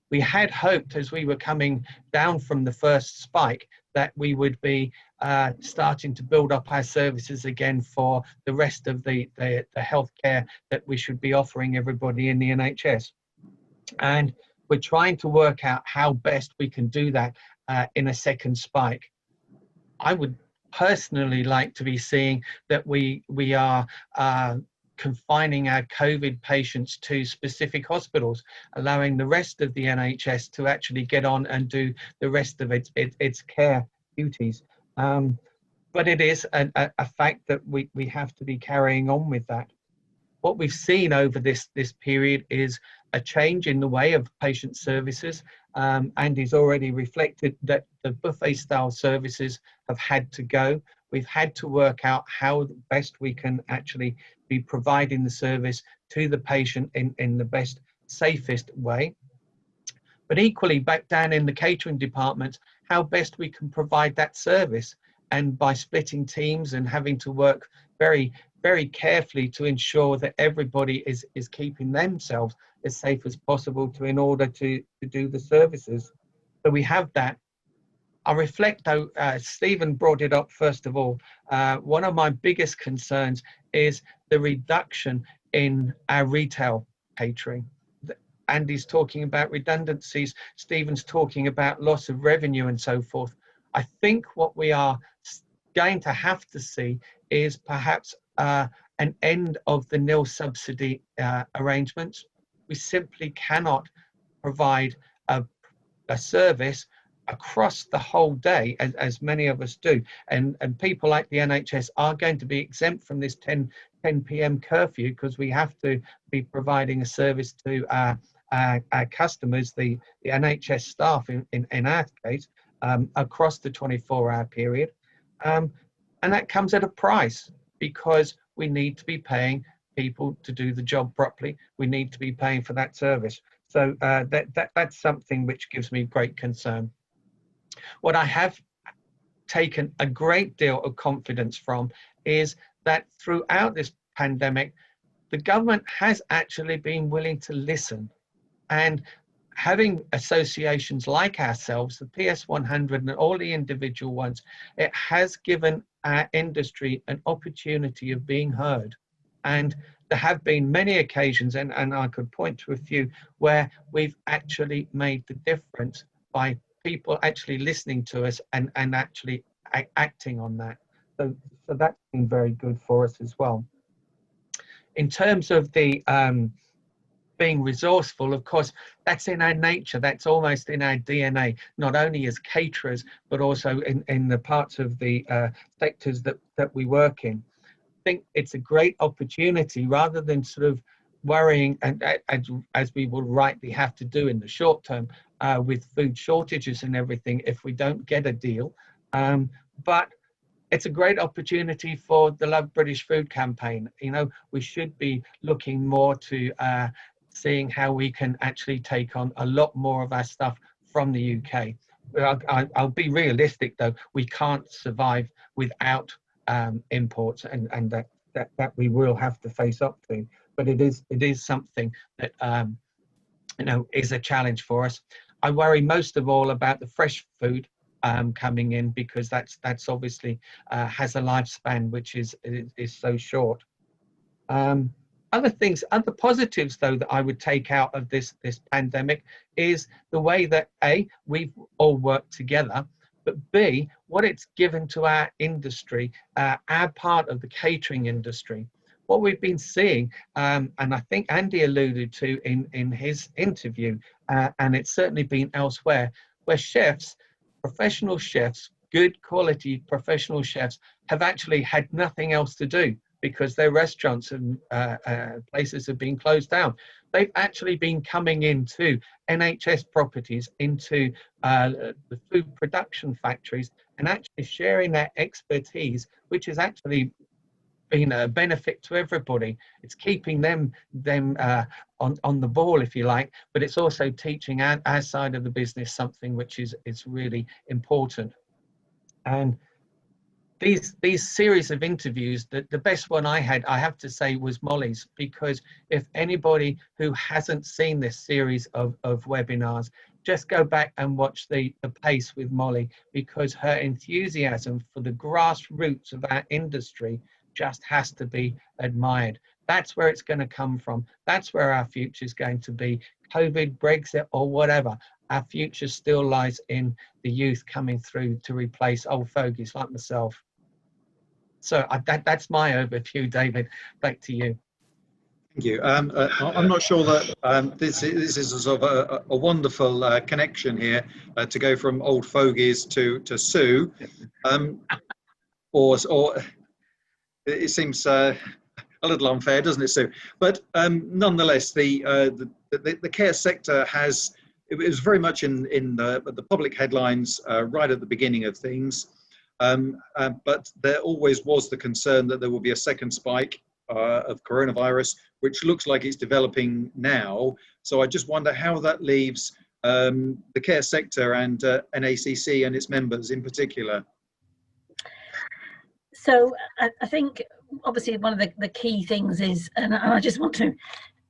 We had hoped, as we were coming down from the first spike, that we would be starting to build up our services again for the rest of the healthcare that we should be offering everybody in the NHS. And we're trying to work out how best we can do that in a second spike. I would personally like to be seeing that we are confining our COVID patients to specific hospitals, allowing the rest of the NHS to actually get on and do the rest of its care duties. But it is a fact that we have to be carrying on with that. What we've seen over this period is a change in the way of patient services, and is already reflected that the buffet style services have had to go. We've had to work out how best we can actually be providing the service to the patient in the best, safest way. But equally, back down in the catering department, how best we can provide that service, and by splitting teams and having to work very, very carefully to ensure that everybody is keeping themselves as safe as possible in order to do the services. So we have that. I reflect, though, Stephen brought it up first of all. One of my biggest concerns is the reduction in our retail catering. Andy's talking about redundancies, Stephen's talking about loss of revenue and so forth. I think what we are going to have to see is perhaps an end of the nil subsidy arrangements. We simply cannot provide a service across the whole day as many of us do, and people like the NHS are going to be exempt from this 10 p.m. curfew because we have to be providing a service to our customers, the NHS staff in our case, across the 24-hour period, and that comes at a price because we need to be paying people to do the job properly. We need to be paying for that service. So that's something which gives me great concern. What I have taken a great deal of confidence from is that throughout this pandemic, the government has actually been willing to listen. And having associations like ourselves, the PS100 and all the individual ones, it has given our industry an opportunity of being heard. And there have been many occasions, and I could point to a few, where we've actually made the difference by people actually listening to us and actually acting on that. So that's been very good for us as well. In terms of the being resourceful, of course, that's in our nature, that's almost in our DNA, not only as caterers, but also in the parts of the sectors that we work in. I think it's a great opportunity, rather than sort of worrying, and as we will rightly have to do in the short term with food shortages and everything if we don't get a deal. But it's a great opportunity for the Love British Food campaign. You know, we should be looking more to seeing how we can actually take on a lot more of our stuff from the UK. I'll be realistic though, we can't survive without imports, and that we will have to face up to. But it is something that you know, is a challenge for us. I worry most of all about the fresh food coming in, because that's obviously has a lifespan which is so short. Other positives though that I would take out of this pandemic is the way that A, we've all worked together, but B, what it's given to our industry, our part of the catering industry. What we've been seeing, and I think Andy alluded to in his interview, and it's certainly been elsewhere, where chefs, professional chefs, good quality professional chefs, have actually had nothing else to do because their restaurants and places have been closed down. They've actually been coming into NHS properties, into the food production factories, and actually sharing their expertise, which has actually been a benefit to everybody. It's keeping them on the ball, if you like, but it's also teaching our side of the business something which is really important. And these series of interviews, the best one I had, I have to say, was Molly's, because if anybody who hasn't seen this series of webinars, just go back and watch the pace with Molly, because her enthusiasm for the grassroots of our industry just has to be admired. That's where it's going to come from. That's where our future is going to be. COVID, Brexit, or whatever, our future still lies in the youth coming through to replace old fogies like myself. So that's my overview, David. Back to you. Thank you. I'm not sure that this is a sort of a wonderful connection here to go from old fogies to Sue, or it seems a little unfair, doesn't it, Sue? But nonetheless, the care sector it was very much in the public headlines right at the beginning of things. But there always was the concern that there will be a second spike of coronavirus, which looks like it's developing now. So I just wonder how that leaves the care sector and NACC and its members in particular. So I think obviously one of the key things is, and I just want to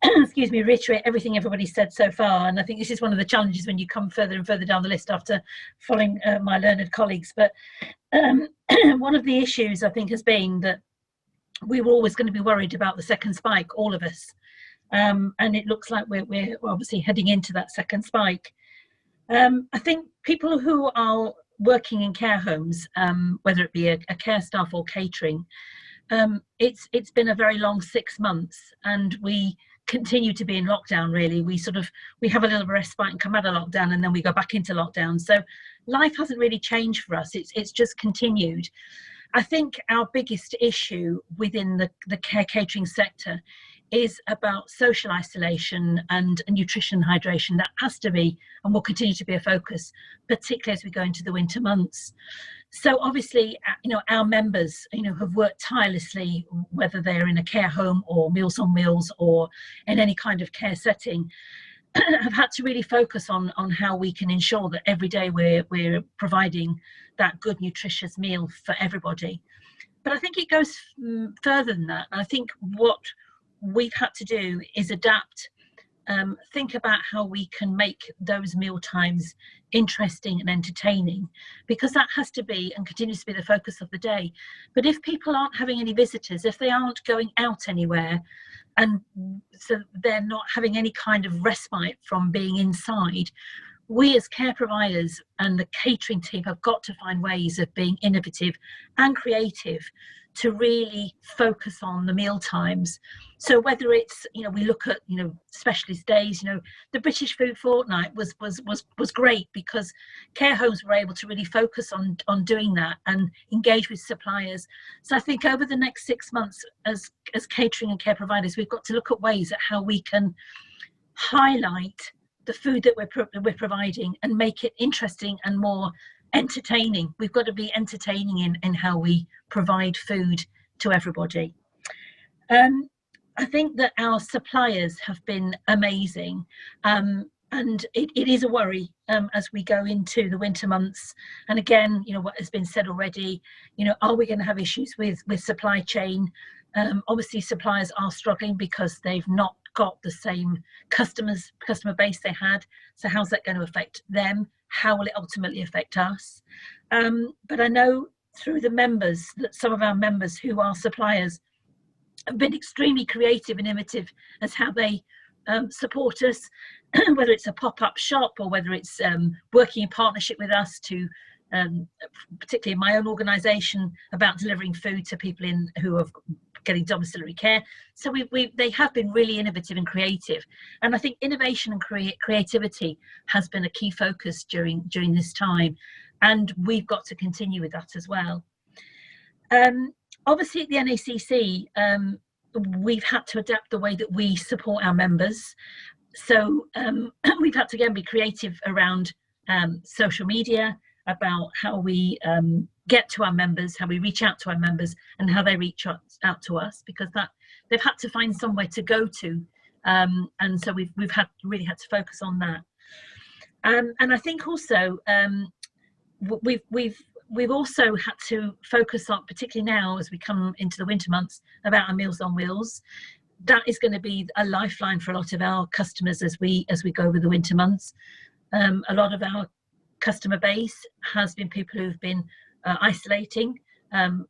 excuse me, reiterate everything everybody said so far. And I think this is one of the challenges when you come further and further down the list after following my learned colleagues. But one of the issues I think has been that we were always going to be worried about the second spike, all of us. And it looks like we're obviously heading into that second spike. I think people who are working in care homes, whether it be a care staff or catering, it's been a very long 6 months, and we continue to be in lockdown. Really, we have a little respite and come out of lockdown, and then we go back into lockdown. So life hasn't really changed for us. It's just continued. I think our biggest issue within the care catering sector is about social isolation and nutrition and hydration. That has to be and will continue to be a focus, particularly as we go into the winter months. So obviously, our members, have worked tirelessly, whether they're in a care home or Meals on Wheels or in any kind of care setting, have had to really focus on how we can ensure that every day we're providing that good, nutritious meal for everybody. But I think it goes further than that. I think what we've had to do is adapt think about how we can make those meal times interesting and entertaining, because that has to be and continues to be the focus of the day. But if people aren't having any visitors, if they aren't going out anywhere, and so they're not having any kind of respite from being inside, we as care providers and the catering team have got to find ways of being innovative and creative to really focus on the meal times. So whether it's, we look at, specialist days, the British Food Fortnight was great, because care homes were able to really focus on doing that and engage with suppliers. So I think over the next 6 months, as catering and care providers, we've got to look at ways at how we can highlight the food that we're providing and make it interesting and more entertaining. We've got to be entertaining in how we provide food to everybody. I think that our suppliers have been amazing, and it is a worry as we go into the winter months. And again, what has been said already, are we going to have issues with supply chain? Obviously suppliers are struggling because they've not got the same customer base they had. So how's that going to affect them? How will it ultimately affect us? But I know through the members that some of our members who are suppliers have been extremely creative and innovative as how they support us, whether it's a pop-up shop or whether it's working in partnership with us to, particularly in my own organisation, about delivering food to people who are getting domiciliary care. So they have been really innovative and creative, and I think innovation and creativity has been a key focus during this time, and we've got to continue with that as well. Obviously at the NACC, we've had to adapt the way that we support our members. So we've had to again be creative around social media, about how we get to our members, how we reach out to our members, and how they reach out to us, because they've had to find somewhere to go to, and so we've really had to focus on that. And I think also we've also had to focus on, particularly now as we come into the winter months, about our Meals on Wheels. That is going to be a lifeline for a lot of our customers as we go over the winter months. A lot of our customer base has been people who've been isolating,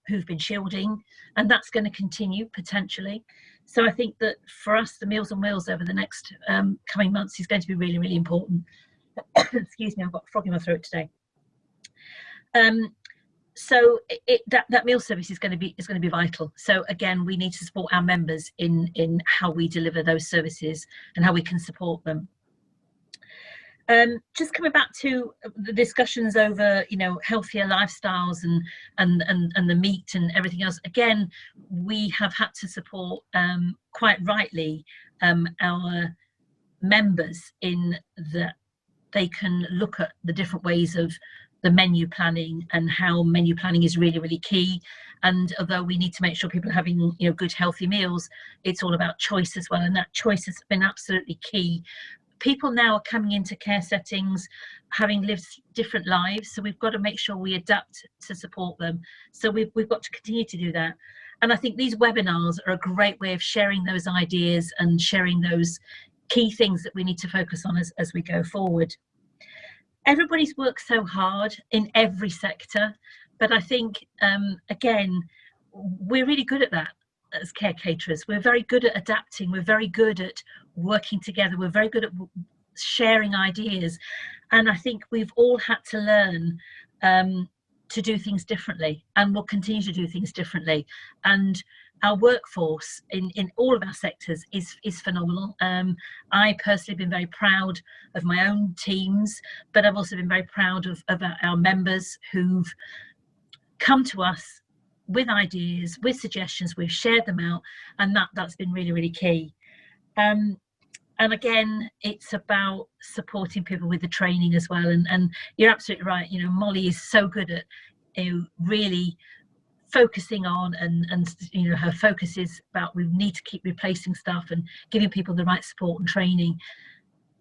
who've been shielding, and that's going to continue potentially. So I think that for us, the Meals on Wheels over the next coming months is going to be really, really important. Excuse me, I've got a frog in my throat today. So that meal service is going to be vital. So again, we need to support our members in how we deliver those services and how we can support them. Just coming back to the discussions over, healthier lifestyles and the meat and everything else. Again, we have had to support quite rightly our members in that they can look at the different ways of the menu planning, and how menu planning is really, really key. And although we need to make sure people are having, good healthy meals, it's all about choice as well. And that choice has been absolutely key. People now are coming into care settings having lived different lives, so we've got to make sure we adapt to support them. So we've got to continue to do that. And I think these webinars are a great way of sharing those ideas and sharing those key things that we need to focus on as we go forward. Everybody's worked so hard in every sector, but I think, again, we're really good at that as care caterers. We're very good at adapting. We're very good at working together. We're very good at sharing ideas. And I think we've all had to learn to do things differently, and we'll continue to do things differently. And our workforce in all of our sectors is phenomenal. I personally have been very proud of my own teams, but I've also been very proud of our members who've come to us with ideas, with suggestions. We've shared them out, and that's been really, really key. And again, it's about supporting people with the training as well. And you're absolutely right. Molly is so good at really focusing on, and her focus is about, we need to keep replacing stuff and giving people the right support and training.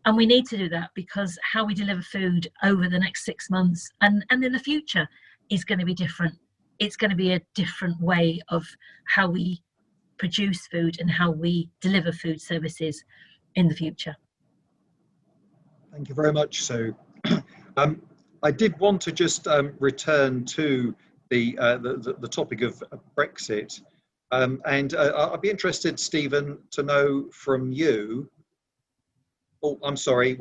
And we need to do that, because how we deliver food over the next 6 months and in the future is going to be different. It's going to be a different way of how we produce food and how we deliver food services. in the future. Thank you very much. So I did want to just return to the topic of Brexit. And I'd be interested, Stephen, to know from you. Oh, I'm sorry.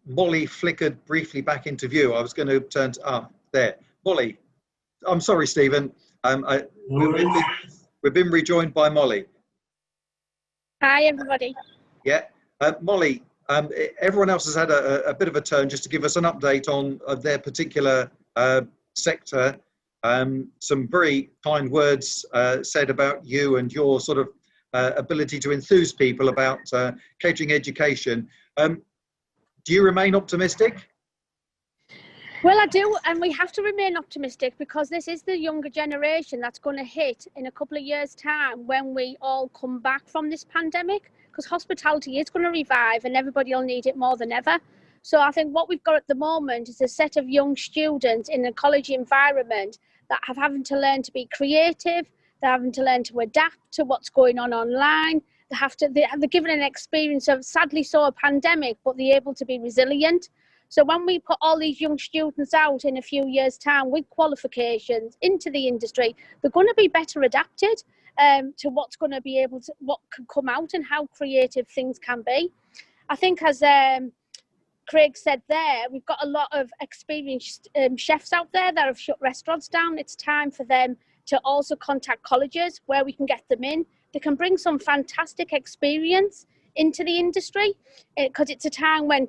Molly flickered briefly back into view. I was going to turn to, there. Molly, I'm sorry, Stephen. We've been rejoined by Molly. Hi, everybody. Yeah. Molly, everyone else has had a bit of a turn just to give us an update on their particular sector. Some very kind words said about you and your sort of ability to enthuse people about catering education. Do you remain optimistic? Well, I do, and we have to remain optimistic because this is the younger generation that's going to hit in a couple of years' time when we all come back from this pandemic, because hospitality is going to revive and everybody will need it more than ever. So I think what we've got at the moment is a set of young students in a college environment that have having to learn to be creative, they're having to learn to adapt to what's going on online. They're given an experience of, sadly so, a pandemic, but they're able to be resilient. So when we put all these young students out in a few years' time with qualifications into the industry, they're going to be better adapted to what's going to be able to, what can come out and how creative things can be. I think, as Craig said there, we've got a lot of experienced chefs out there that have shut restaurants down. It's time for them to also contact colleges where we can get them in. They can bring some fantastic experience into the industry because it's a time when,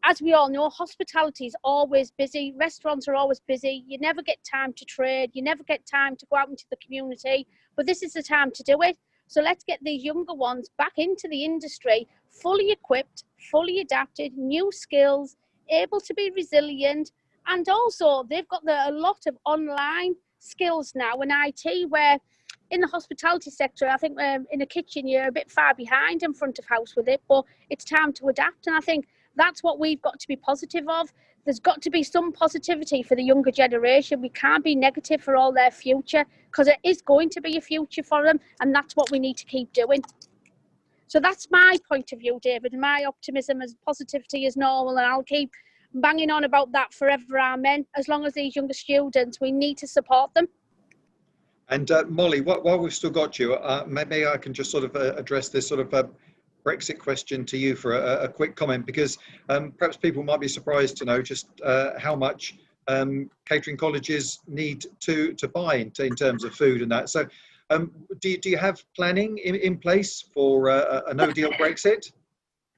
as we all know, hospitality is always busy, restaurants are always busy, you never get time to trade, you never get time to go out into the community, but this is the time to do it. So let's get these younger ones back into the industry, fully equipped, fully adapted, new skills, able to be resilient, and also they've got a lot of online skills now in IT, where in the hospitality sector, I think in a kitchen you're a bit far behind in front of house with it, but it's time to adapt, and I think that's what we've got to be positive of. There's got to be some positivity for the younger generation. We can't be negative for all their future, because it is going to be a future for them, and that's what we need to keep doing. So that's my point of view, David. My optimism as positivity is normal, and I'll keep banging on about that forever, amen. As long as these younger students, we need to support them. And Molly, while we've still got you, maybe I can just sort of address this sort of Brexit question to you for a quick comment, because perhaps people might be surprised to know just how much catering colleges need to buy in terms of food and that. So do you have planning in place for a no-deal Brexit?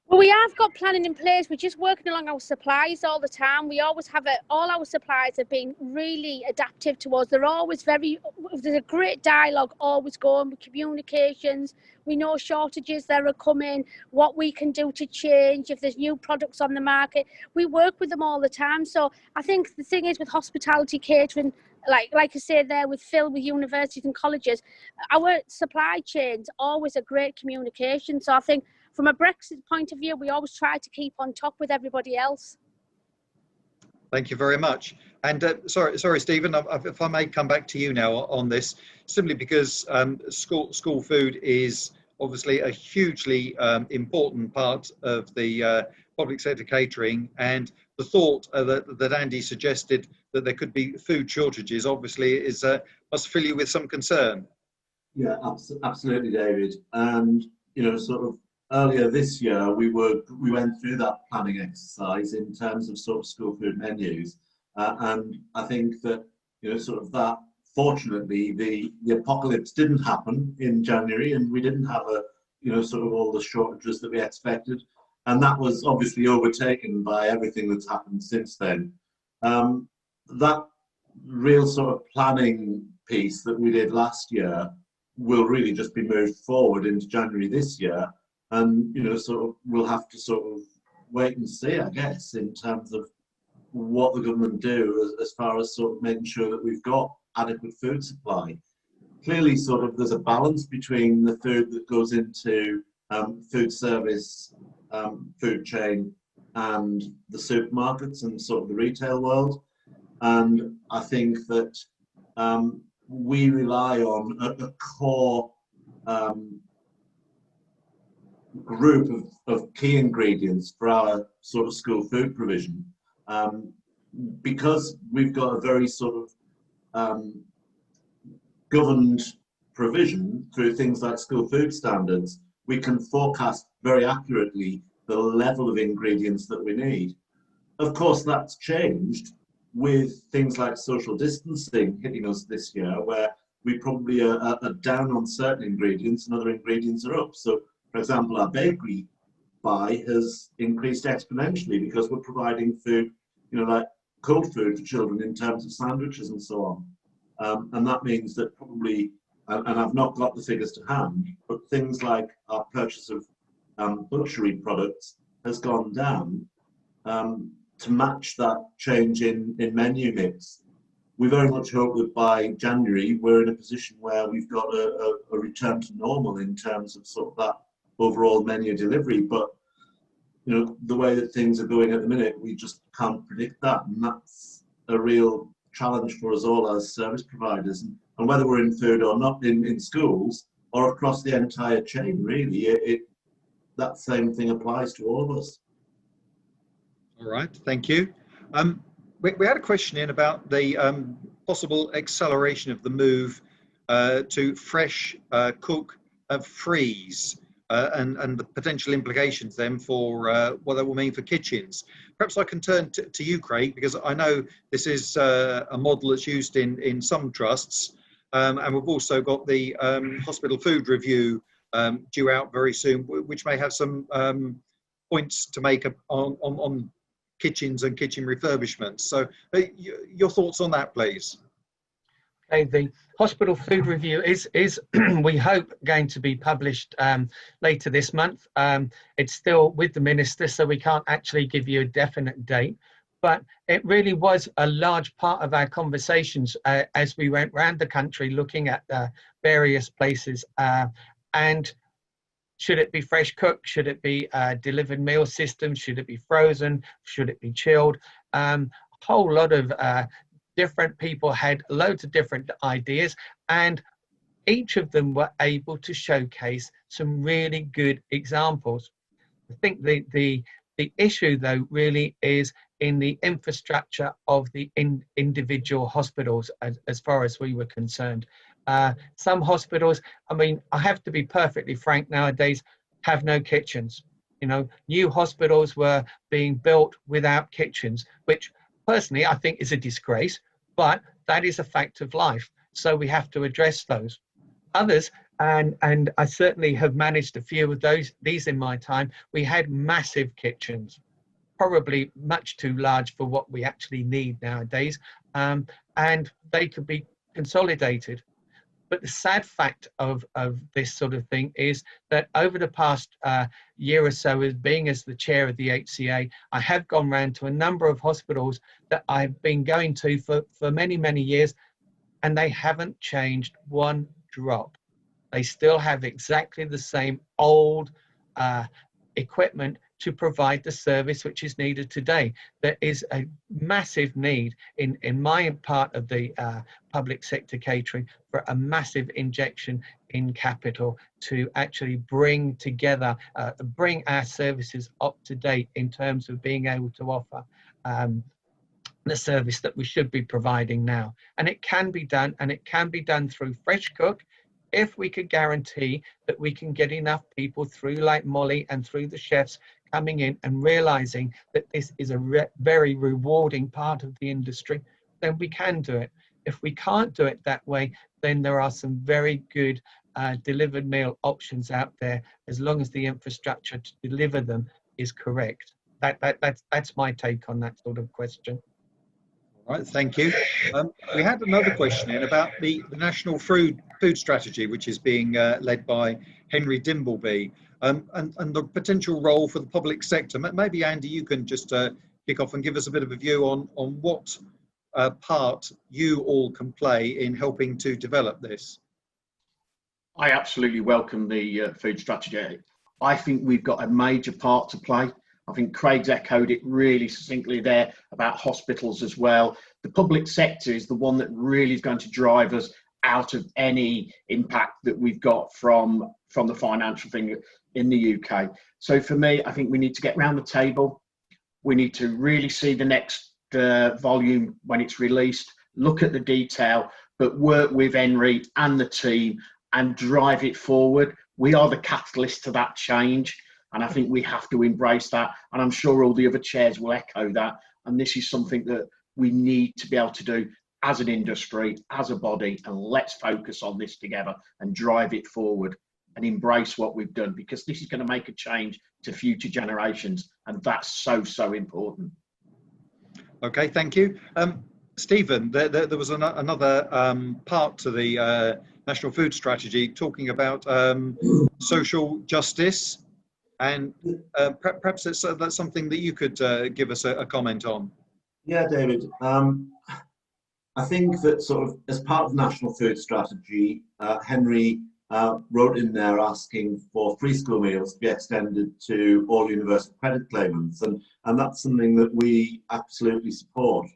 Well, we have got planning in place. We're just working along our supplies all the time. We always have all our supplies have been really adaptive to us. They're always there's a great dialogue always going with communications. We know shortages that are coming, what we can do to change, if there's new products on the market. We work with them all the time. So I think the thing is with hospitality catering, like I said there with Phil, with universities and colleges, our supply chain's always a great communication. So I think from a Brexit point of view, we always try to keep on top with everybody else. Thank you very much. And sorry, Stephen, if I may come back to you now on this, simply because school food is obviously a hugely important part of the public sector catering, and the thought that Andy suggested that there could be food shortages obviously must fill you with some concern. Yeah, absolutely, David. And sort of earlier this year, we went through that planning exercise in terms of sort of school food menus, and I think that sort of that, fortunately, the apocalypse didn't happen in January, and we didn't have sort of all the shortages that we expected, and that was obviously overtaken by everything that's happened since then. That real sort of planning piece that we did last year will really just be moved forward into January this year. And sort of we'll have to sort of wait and see, I guess, in terms of what the government do as far as sort of making sure that we've got adequate food supply. Clearly, sort of there's a balance between the food that goes into food service, food chain, and the supermarkets and sort of the retail world. And I think that we rely on a core group of key ingredients for our sort of school food provision. Because we've got a very sort of governed provision through things like school food standards, we can forecast very accurately the level of ingredients that we need. Of course, that's changed with things like social distancing hitting us this year, where we probably are down on certain ingredients and other ingredients are up. So, for example, our bakery buy has increased exponentially because we're providing food, like cold food to children in terms of sandwiches and so on. And that means that probably, and I've not got the figures to hand, but things like our purchase of butchery products has gone down to match that change in menu mix. We very much hope that by January we're in a position where we've got a return to normal in terms of sort of that overall menu delivery. But the way that things are going at the minute, we just can't predict that, and that's a real challenge for us all as service providers. And whether we're in food or not, in schools or across the entire chain, really, that same thing applies to all of us. All right, thank you. We had a question in about the possible acceleration of the move to fresh, cook, freeze, and the potential implications then for what that will mean for kitchens. Perhaps I can turn to you, Craig, because I know this is a model that's used in some trusts, and we've also got the hospital food review due out very soon, which may have some points to make on kitchens and kitchen refurbishments. So your thoughts on that, please. Okay, the hospital food review is we hope going to be published later this month. It's still with the minister, so we can't actually give you a definite date, but it really was a large part of our conversations as we went around the country looking at various places. And should it be fresh cooked? Should it be delivered meal system? Should it be frozen? Should it be chilled? A whole lot of different people had loads of different ideas, and each of them were able to showcase some really good examples. I think the issue, though, really is in the infrastructure of the individual hospitals, as far as we were concerned. Some hospitals, I mean, I have to be perfectly frank, nowadays have no kitchens. New hospitals were being built without kitchens, which personally I think is a disgrace, but that is a fact of life. So we have to address those. Others, and I certainly have managed a few of these in my time, we had massive kitchens, probably much too large for what we actually need nowadays, and they could be consolidated. But the sad fact of this sort of thing is that over the past year or so, as the chair of the HCA, I have gone round to a number of hospitals that I've been going to for many, many years, and they haven't changed one drop. They still have exactly the same old equipment to provide the service which is needed today. There is a massive need in my part of the public sector catering for a massive injection in capital to actually bring together, bring our services up to date in terms of being able to offer the service that we should be providing now. And it can be done, and it can be done through fresh cook, if we could guarantee that we can get enough people through like Molly and through the chefs coming in and realizing that this is a very rewarding part of the industry, then we can do it. If we can't do it that way, then there are some very good delivered meal options out there, as long as the infrastructure to deliver them is correct. That's my take on that sort of question. All right, thank you. We had another question in about the National Food Strategy, which is being led by Henry Dimbleby, and the potential role for the public sector. Maybe, Andy, you can just kick off and give us a bit of a view on what part you all can play in helping to develop this. I absolutely welcome the food strategy. I think we've got a major part to play. I think Craig's echoed it really succinctly there about hospitals as well. The public sector is the one that really is going to drive us out of any impact that we've got from the financial thing. in the UK. So for me, I think we need to get round the table. We need to really see the next volume when it's released, look at the detail, but work with Henry and the team and drive it forward. We are the catalyst to that change, and I think we have to embrace that, and I'm sure all the other chairs will echo that, and this is something that we need to be able to do as an industry, as a body, and let's focus on this together and drive it forward and embrace what we've done, because this is going to make a change to future generations, and that's so, so important. Okay, thank you. Stephen, there was another part to the National Food Strategy talking about social justice, and perhaps that's something that you could give us a comment on. Yeah, David. I think that sort of as part of the National Food Strategy, Henry wrote in there asking for free school meals to be extended to all universal credit claimants, and that's something that we absolutely support.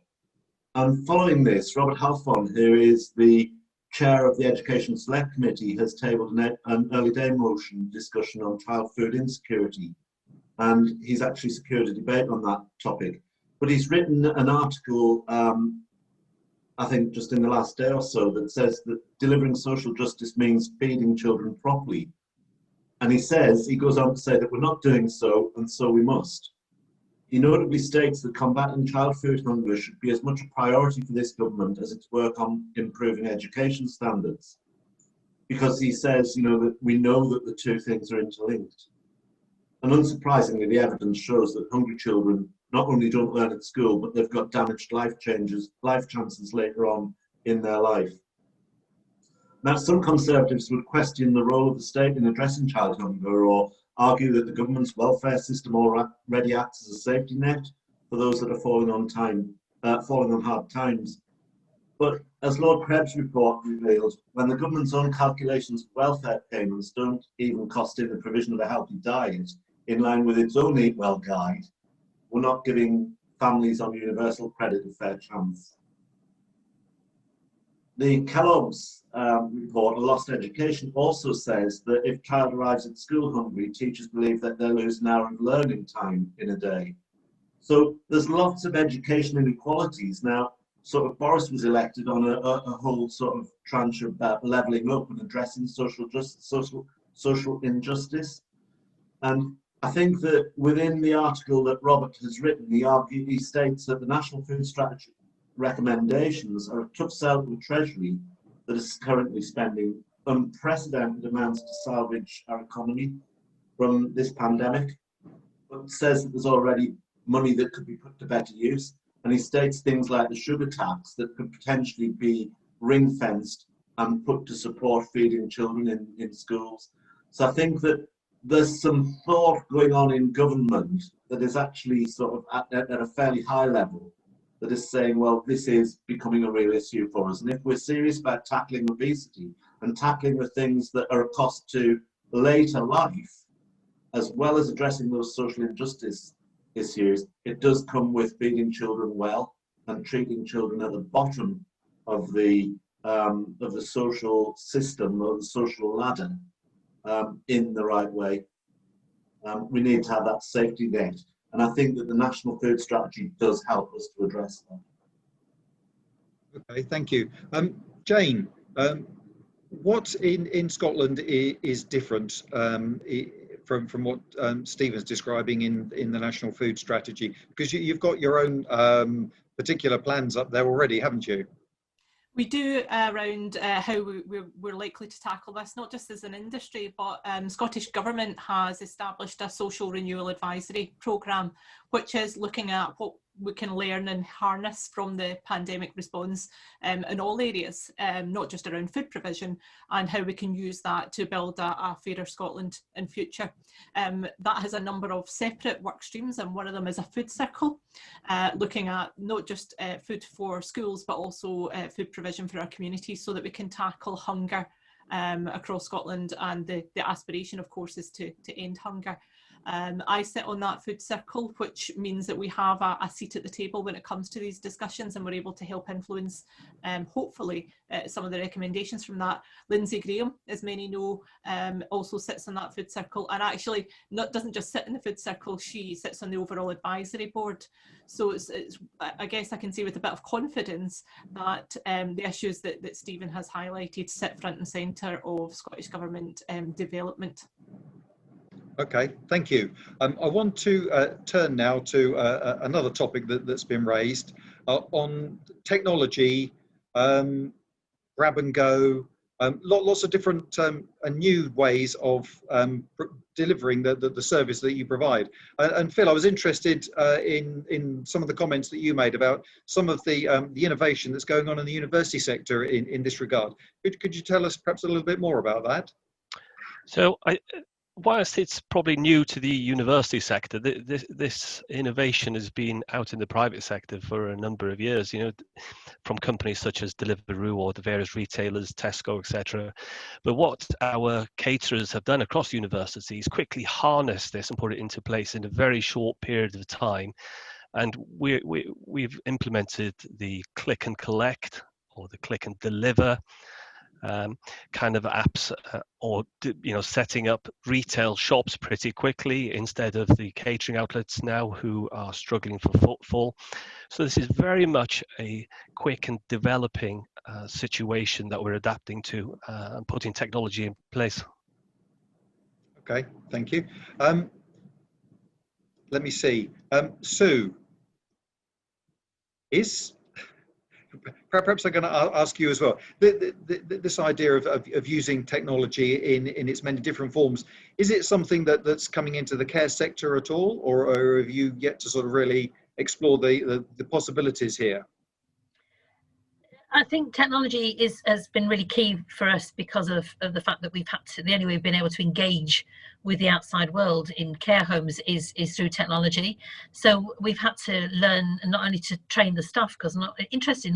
And following this, Robert Halfon, who is the chair of the Education Select Committee, has tabled an early day motion discussion on child food insecurity, and he's actually secured a debate on that topic. But he's written an article, I think just in the last day or so, that says that delivering social justice means feeding children properly. And he goes on to say that we're not doing so, and so we must. He notably states that combating child food hunger should be as much a priority for this government as its work on improving education standards. Because he says, that we know that the two things are interlinked. And unsurprisingly, the evidence shows that hungry children not only don't learn at school, but they've got damaged life chances later on in their life. Now, some Conservatives would question the role of the state in addressing child hunger, or argue that the government's welfare system already acts as a safety net for those that are falling on hard times. But as Lord Krebs' report revealed, when the government's own calculations of welfare payments don't even cost in the provision of a healthy diet, in line with its own Eat Well guide, we're not giving families on universal credit a fair chance. The Kellogg's report, A Lost Education, also says that if child arrives at school hungry, teachers believe that they'll lose an hour of learning time in a day. So there's lots of education inequalities. Now, sort of Boris was elected on a whole sort of tranche about levelling up and addressing social injustice. And I think that within the article that Robert has written, he states that the National Food Strategy recommendations are a tough sell to the Treasury that is currently spending unprecedented amounts to salvage our economy from this pandemic, but says that there's already money that could be put to better use. And he states things like the sugar tax that could potentially be ring-fenced and put to support feeding children in schools. So I think that there's some thought going on in government that is actually sort of at a fairly high level, that is saying, well, this is becoming a real issue for us. And if we're serious about tackling obesity and tackling the things that are a cost to later life, as well as addressing those social injustice issues, it does come with feeding children well and treating children at the bottom of the social system, or the social ladder, in the right way. We need to have that safety net. And I think that the National Food Strategy does help us to address that. Okay, thank you. Jayne, what in Scotland is different from what Stephen's describing in the National Food Strategy? Because you've got your own particular plans up there already, haven't you? We do around how we're likely to tackle this, not just as an industry, but Scottish Government has established a social renewal advisory programme, which is looking at what we can learn and harness from the pandemic response in all areas, not just around food provision, and how we can use that to build a fairer Scotland in future. That has a number of separate work streams, and one of them is a food circle, looking at not just food for schools, but also food provision for our communities, so that we can tackle hunger across Scotland, and the aspiration, of course, is to end hunger. I sit on that food circle, which means that we have a seat at the table when it comes to these discussions, and we're able to help influence, hopefully, some of the recommendations from that. Lindsay Graham, as many know, also sits on that food circle, and actually doesn't just sit in the food circle, she sits on the overall advisory board. So it's I guess I can say with a bit of confidence that the issues that Stephen has highlighted sit front and centre of Scottish Government development. Okay, thank you. I want to turn now to another topic that's been raised on technology, grab and go, lots of different and new ways of delivering the service that you provide. And Phil, I was interested in some of the comments that you made about some of the innovation that's going on in the university sector in this regard. Could you tell us perhaps a little bit more about that? So whilst it's probably new to the university sector, this innovation has been out in the private sector for a number of years, from companies such as Deliveroo or the various retailers, Tesco, etc. But what our caterers have done across universities quickly harness this and put it into place in a very short period of time. And we've implemented the click and collect or the click and deliver kind of apps, or setting up retail shops pretty quickly instead of the catering outlets now who are struggling for footfall. So this is very much a quick and developing situation that we're adapting to and putting technology in place. Okay, thank you. Let me see. Sue, perhaps I'm going to ask you as well. This idea of using technology in its many different forms, is it something that's coming into the care sector at all, or have you yet to sort of really explore the possibilities here? I think technology has been really key for us because of the fact that the only way we've been able to engage with the outside world in care homes is through technology. So we've had to learn not only to train the staff, because not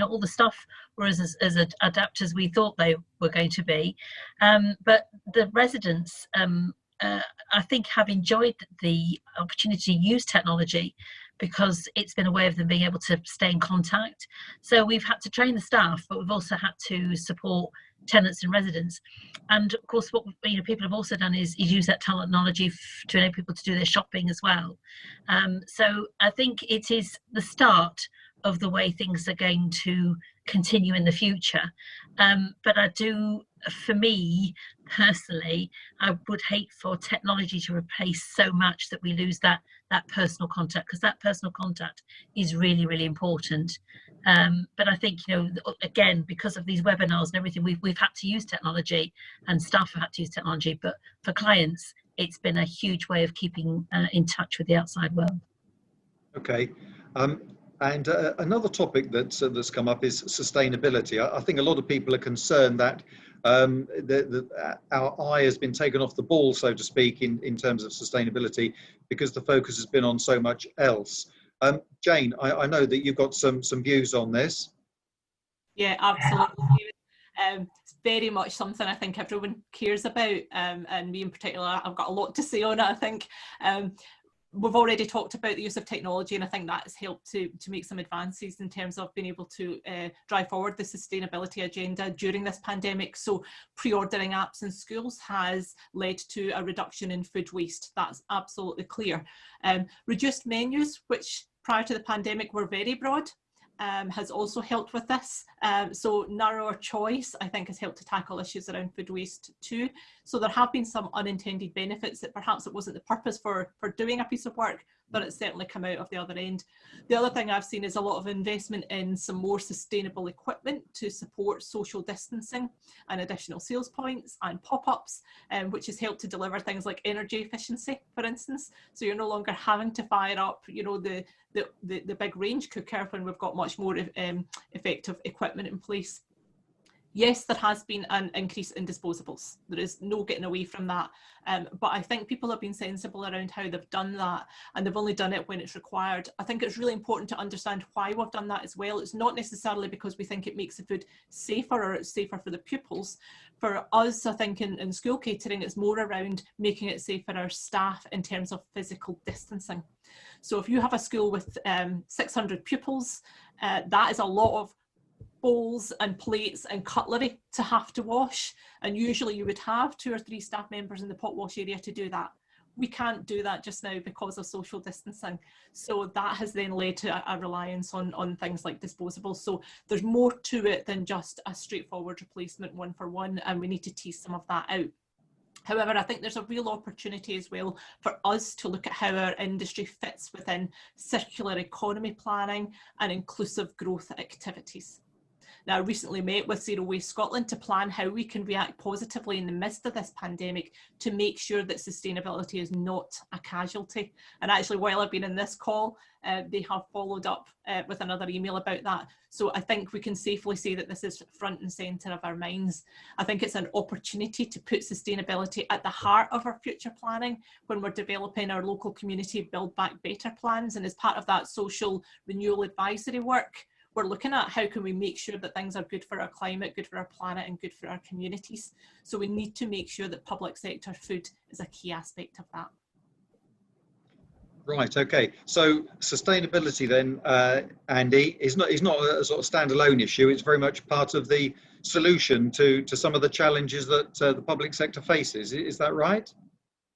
all the staff were as adept as we thought they were going to be, but the residents I think have enjoyed the opportunity to use technology because it's been a way of them being able to stay in contact. So we've had to train the staff, but we've also had to support tenants and residents. And of course, what people have also done is use that technology to enable people to do their shopping as well. So I think it is the start of the way things are going to continue in the future. But for me personally, I would hate for technology to replace so much that we lose that personal contact, because that personal contact is really, really important. But I think, again, because of these webinars and everything, we've had to use technology, and staff have had to use technology. But for clients, it's been a huge way of keeping in touch with the outside world. Okay. And another topic that's come up is sustainability. I think a lot of people are concerned that our eye has been taken off the ball, so to speak, in terms of sustainability, because the focus has been on so much else. Jayne, I know that you've got some views on this. Yeah, absolutely. It's very much something I think everyone cares about, and me in particular, I've got a lot to say on it. I think we've already talked about the use of technology, and I think that has helped to make some advances in terms of being able to drive forward the sustainability agenda during this pandemic. So pre-ordering apps in schools has led to a reduction in food waste. That's absolutely clear. Reduced menus, which prior to the pandemic were very broad, has also helped with this. So narrower choice, I think, has helped to tackle issues around food waste too. So there have been some unintended benefits that perhaps it wasn't the purpose for doing a piece of work, but it's certainly come out of the other end. The other thing I've seen is a lot of investment in some more sustainable equipment to support social distancing and additional sales points and pop-ups, which has helped to deliver things like energy efficiency, for instance. So you're no longer having to fire up, the big range cooker when we've got much more effective equipment in place. Yes, there has been an increase in disposables. There is no getting away from that. But I think people have been sensible around how they've done that, and they've only done it when it's required. I think it's really important to understand why we've done that as well. It's not necessarily because we think it makes the food safer or it's safer for the pupils. For us, I think in school catering, it's more around making it safe for our staff in terms of physical distancing. So if you have a school with 600 pupils, that is a lot of bowls and plates and cutlery to have to wash, and usually you would have 2 or 3 staff members in the pot wash area to do that. We can't do that just now because of social distancing, so that has then led to a reliance on things like disposables. So there's more to it than just a straightforward replacement 1 for 1, and we need to tease some of that out. However, I think there's a real opportunity as well for us to look at how our industry fits within circular economy planning and inclusive growth activities. Now, I recently met with Zero Waste Scotland to plan how we can react positively in the midst of this pandemic to make sure that sustainability is not a casualty. And actually, while I've been in this call, they have followed up with another email about that. So I think we can safely say that this is front and centre of our minds. I think it's an opportunity to put sustainability at the heart of our future planning when we're developing our local community Build Back Better plans. And as part of that social renewal advisory work, we're looking at how can we make sure that things are good for our climate, good for our planet, and good for our communities. So we need to make sure that public sector food is a key aspect of that. Right. Okay. So sustainability then, Andy, is not a sort of standalone issue. It's very much part of the solution to some of the challenges that the public sector faces. Is that right?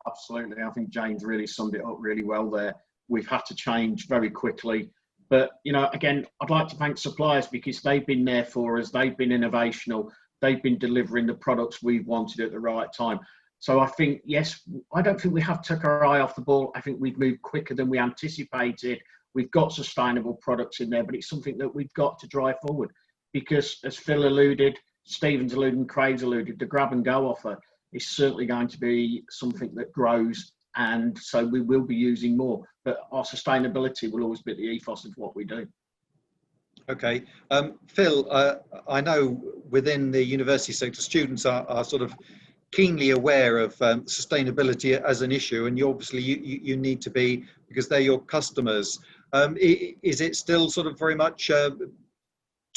Absolutely. I think Jayne's really summed it up really well there. We've had to change very quickly. But, you know, again, I'd like to thank suppliers because they've been there for us. They've been innovational. They've been delivering the products we've wanted at the right time. So I think, yes, I don't think we have took our eye off the ball. I think we've moved quicker than we anticipated. We've got sustainable products in there, but it's something that we've got to drive forward because, as Phil alluded, Stephen's alluded, and Craig's alluded, the grab and go offer is certainly going to be something that grows. And so we will be using more, but our sustainability will always be the ethos of what we do. Okay. Phil, I know within the university sector, students are sort of keenly aware of sustainability as an issue, and you need to be, because they're your customers. Is it still sort of very much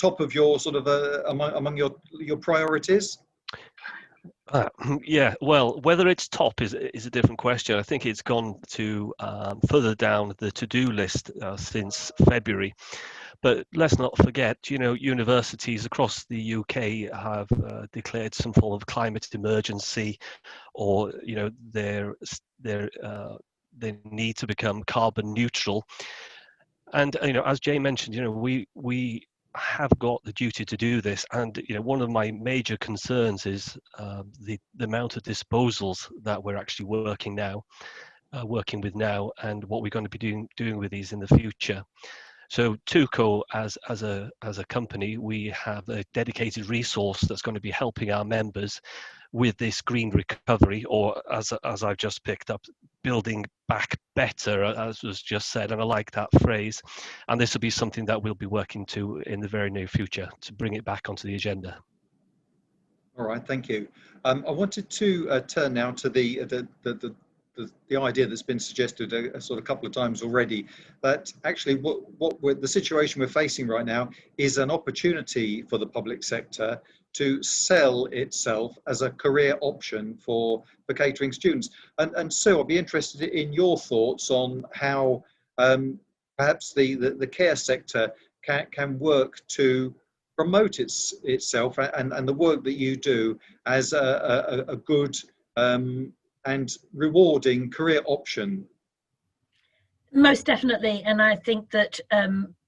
top of your sort of among your priorities? Yeah, well, whether it's top is a different question. I think it's gone to further down the to-do list since February. But let's not forget, you know, universities across the UK have declared some form of climate emergency, or you know, they need to become carbon neutral. And you know, as Jayne mentioned, you know, we have got the duty to do this, and you know, one of my major concerns is the amount of disposals that we're actually working with now, and what we're going to be doing with these in the future. So TUCO, as a company, we have a dedicated resource that's going to be helping our members with this green recovery, or as I've just picked up, building back better, as was just said, and I like that phrase. And this will be something that we'll be working to in the very near future to bring it back onto the agenda. All right, thank you. I wanted to turn now to the idea that's been suggested a sort of couple of times already, that actually the situation we're facing right now is an opportunity for the public sector to sell itself as a career option for catering students. And Sue, I'll be interested in your thoughts on how perhaps the care sector can work to promote itself and the work that you do as a good and rewarding career option. Most definitely, and I think that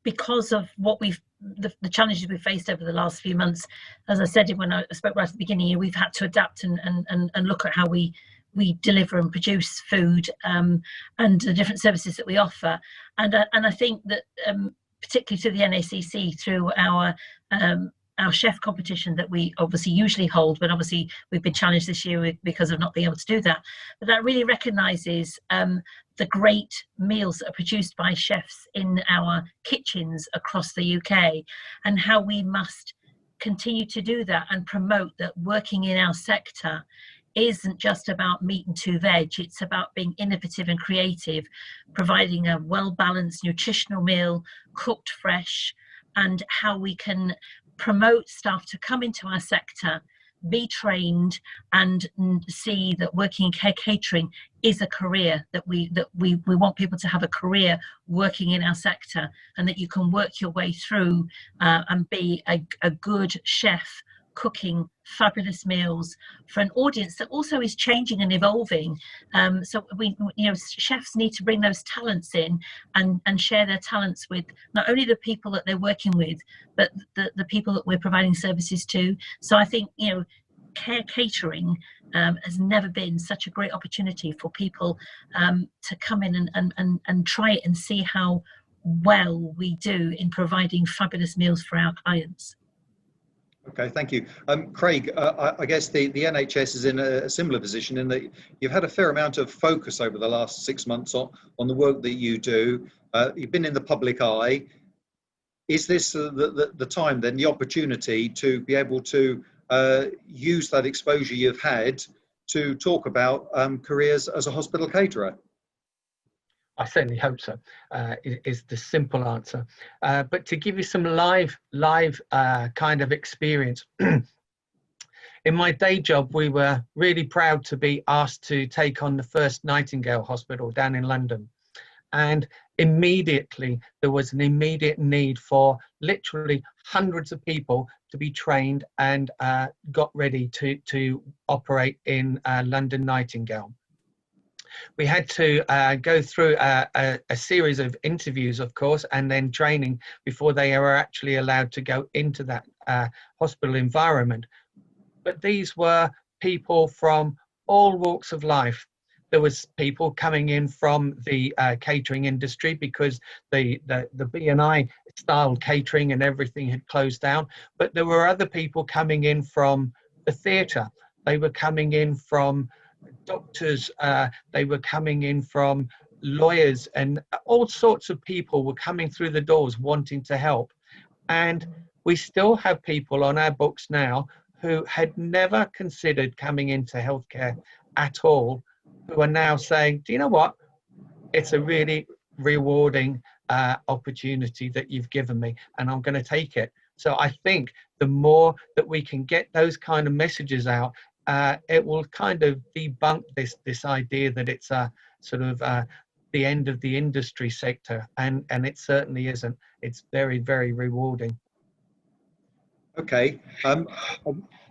because of what the challenges we've faced over the last few months, as I said when I spoke right at the beginning, we've had to adapt and look at how we deliver and produce food and the different services that we offer. And I think that particularly to the NACC through our chef competition that we obviously usually hold, but obviously we've been challenged this year because of not being able to do that. But that really recognises the great meals that are produced by chefs in our kitchens across the UK, and how we must continue to do that and promote that working in our sector isn't just about meat and two veg. It's about being innovative and creative, providing a well-balanced nutritional meal, cooked fresh, and how we can promote staff to come into our sector, be trained, and see that working in catering is a career, that we want people to have a career working in our sector, and that you can work your way through and be a good chef, cooking fabulous meals for an audience that also is changing and evolving. So chefs need to bring those talents in and share their talents with not only the people that they're working with, but the people that we're providing services to. So I think, catering has never been such a great opportunity for people to come in and try it and see how well we do in providing fabulous meals for our clients. Okay, thank you. Craig, I guess the NHS is in a similar position in that you've had a fair amount of focus over the last 6 months on the work that you do. You've been in the public eye. Is this the time then, the opportunity to be able to use that exposure you've had to talk about careers as a hospital caterer? I certainly hope so, is the simple answer. But to give you some live kind of experience, in my day job, we were really proud to be asked to take on the first Nightingale Hospital down in London. And immediately there was an immediate need for literally hundreds of people to be trained and got ready to operate in London Nightingale. We had to go through a series of interviews, of course, and then training before they were actually allowed to go into that hospital environment. But these were people from all walks of life. There was people coming in from the catering industry because the B&I style catering and everything had closed down. But there were other people coming in from the theatre. They were coming in from doctors, they were coming in from lawyers, and all sorts of people were coming through the doors wanting to help. And we still have people on our books now who had never considered coming into healthcare at all, who are now saying, do you know what, it's a really rewarding opportunity that you've given me, and I'm going to take it. So I think the more that we can get those kind of messages out, it will kind of debunk this idea that it's a sort of the end of the industry sector, and it certainly isn't. It's very, very rewarding. Okay, I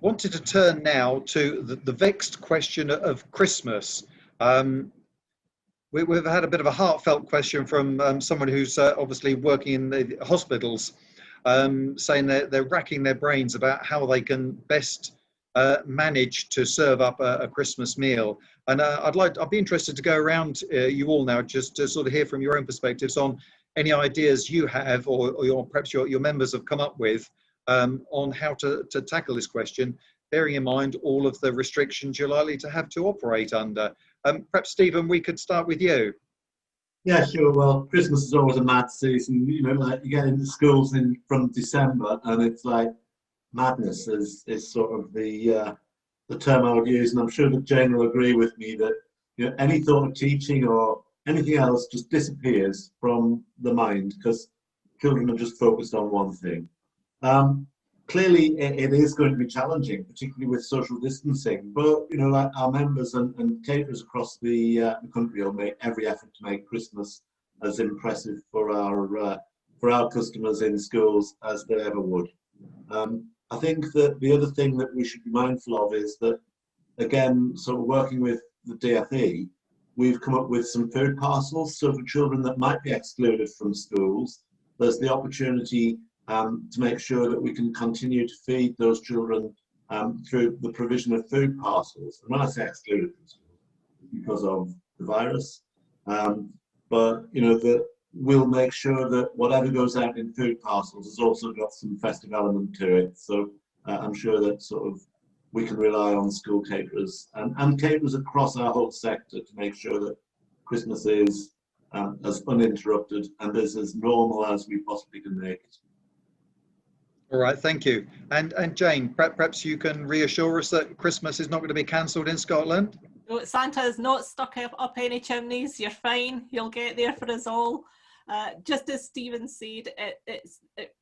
wanted to turn now to the vexed question of Christmas. We've had a bit of a heartfelt question from someone who's obviously working in the hospitals, saying that they're racking their brains about how they can best manage to serve up a Christmas meal. And I'd be interested to go around you all now, just to sort of hear from your own perspectives on any ideas you have, or perhaps your members have come up with on how to tackle this question, bearing in mind all of the restrictions you're likely to have to operate under. Perhaps Stephen, we could start with you. Yeah, sure. Well, Christmas is always a mad season. Like you get into schools from December, and it's like madness is sort of the term I would use, and I'm sure that Jayne will agree with me that any thought of teaching or anything else just disappears from the mind because children are just focused on one thing. Clearly, it is going to be challenging, particularly with social distancing. But like our members and caterers across the country will make every effort to make Christmas as impressive for our customers in schools as they ever would. I think that the other thing that we should be mindful of is that, again, sort of working with the DFE, we've come up with some food parcels. So for children that might be excluded from schools, there's the opportunity to make sure that we can continue to feed those children through the provision of food parcels. And when I say excluded from schools, because of the virus, but that we'll make sure that whatever goes out in food parcels has also got some festive element to it. So I'm sure that sort of we can rely on school caterers and caterers across our whole sector to make sure that Christmas is as uninterrupted and as normal as we possibly can make it. All right, thank you. And Jayne, perhaps you can reassure us that Christmas is not going to be cancelled in Scotland? No, Santa is not stuck up any chimneys. You're fine. He'll get there for us all. Just as Stephen said,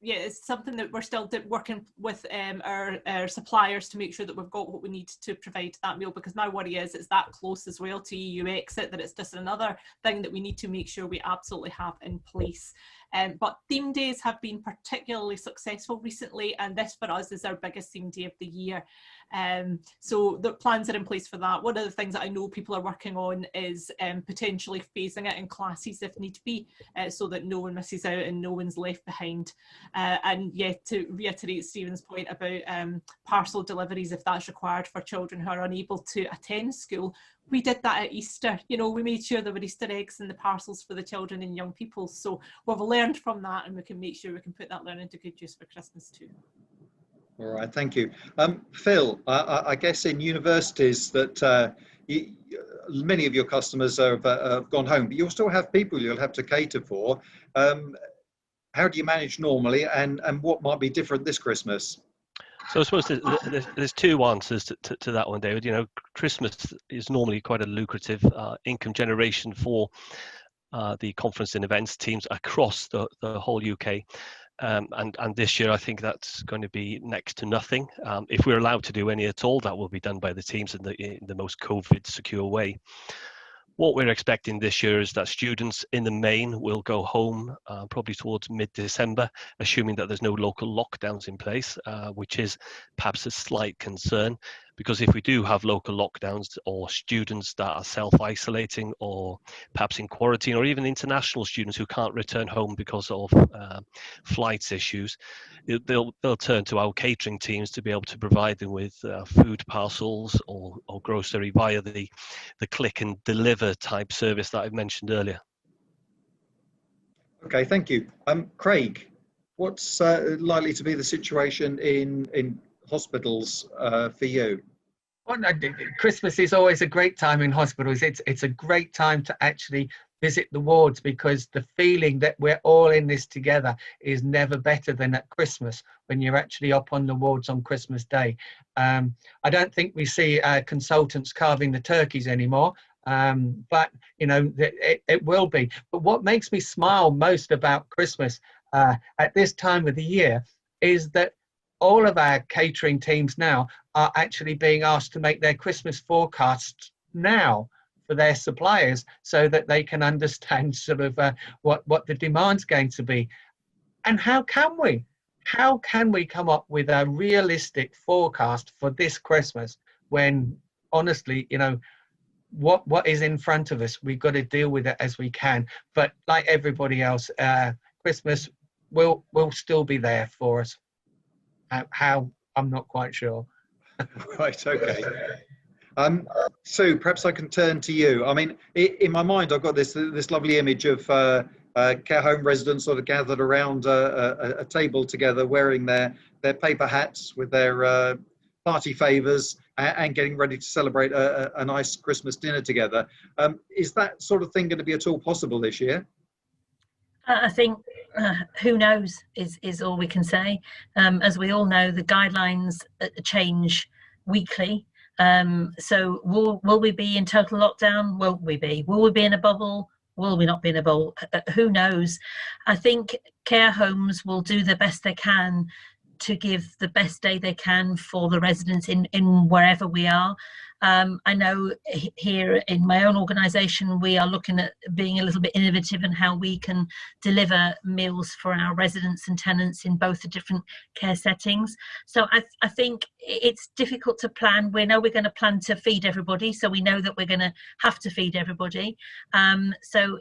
it's something that we're still working with our suppliers to make sure that we've got what we need to provide that meal, because my worry is it's that close as well to EU exit that it's just another thing that we need to make sure we absolutely have in place. But theme days have been particularly successful recently, and this for us is our biggest theme day of the year. So the plans are in place for that. One of the things that I know people are working on is potentially phasing it in classes if need be, so that no one misses out and no one's left behind. And yeah, to reiterate Stephen's point about parcel deliveries, if that's required for children who are unable to attend school, we did that at Easter. You know, we made sure there were Easter eggs in the parcels for the children and young people. So we've learned from that, and we can make sure we can put that learning to good use for Christmas too. All right, thank you. Phil, I guess in universities that many of your customers have gone home, but you'll still have people you'll have to cater for. How do you manage normally, and what might be different this Christmas? So I suppose there's two answers to that one, David. You know, Christmas is normally quite a lucrative income generation for the conference and events teams across the whole UK. And this year, I think that's going to be next to nothing. If we're allowed to do any at all, that will be done by the teams in the most COVID secure way. What we're expecting this year is that students in the main will go home probably towards mid-December, assuming that there's no local lockdowns in place, which is perhaps a slight concern, because if we do have local lockdowns or students that are self-isolating or perhaps in quarantine, or even international students who can't return home because of flights issues, they'll turn to our catering teams to be able to provide them with food parcels or grocery via the click and deliver type service that I mentioned earlier. Okay, thank you. Craig, what's likely to be the situation in hospitals for you? Well, Christmas is always a great time in hospitals. It's a great time to actually visit the wards, because the feeling that we're all in this together is never better than at Christmas, when you're actually up on the wards on Christmas Day. I don't think we see consultants carving the turkeys anymore, but you know, it will be. But what makes me smile most about Christmas at this time of the year is that all of our catering teams now are actually being asked to make their Christmas forecasts now for their suppliers, so that they can understand sort of what the demand's going to be. And how can we come up with a realistic forecast for this Christmas, when honestly, you know, what is in front of us, we've got to deal with it as we can. But like everybody else, Christmas will still be there for us. How, I'm not quite sure. Right, okay. Sue, perhaps I can turn to you. I mean, in my mind, I've got this lovely image of care home residents sort of gathered around a table together, wearing their paper hats with their party favours, and getting ready to celebrate a nice Christmas dinner together. Is that sort of thing going to be at all possible this year? I think who knows is all we can say. As we all know, the guidelines change weekly. So will we be in total lockdown? Won't we be? Will we be in a bubble? Will we not be in a bubble? Who knows? I think care homes will do the best they can to give the best day they can for the residents in wherever we are. I know here in my own organisation, we are looking at being a little bit innovative in how we can deliver meals for our residents and tenants in both the different care settings. So I think it's difficult to plan. We know we're going to plan to feed everybody, so we know that we're going to have to feed everybody. So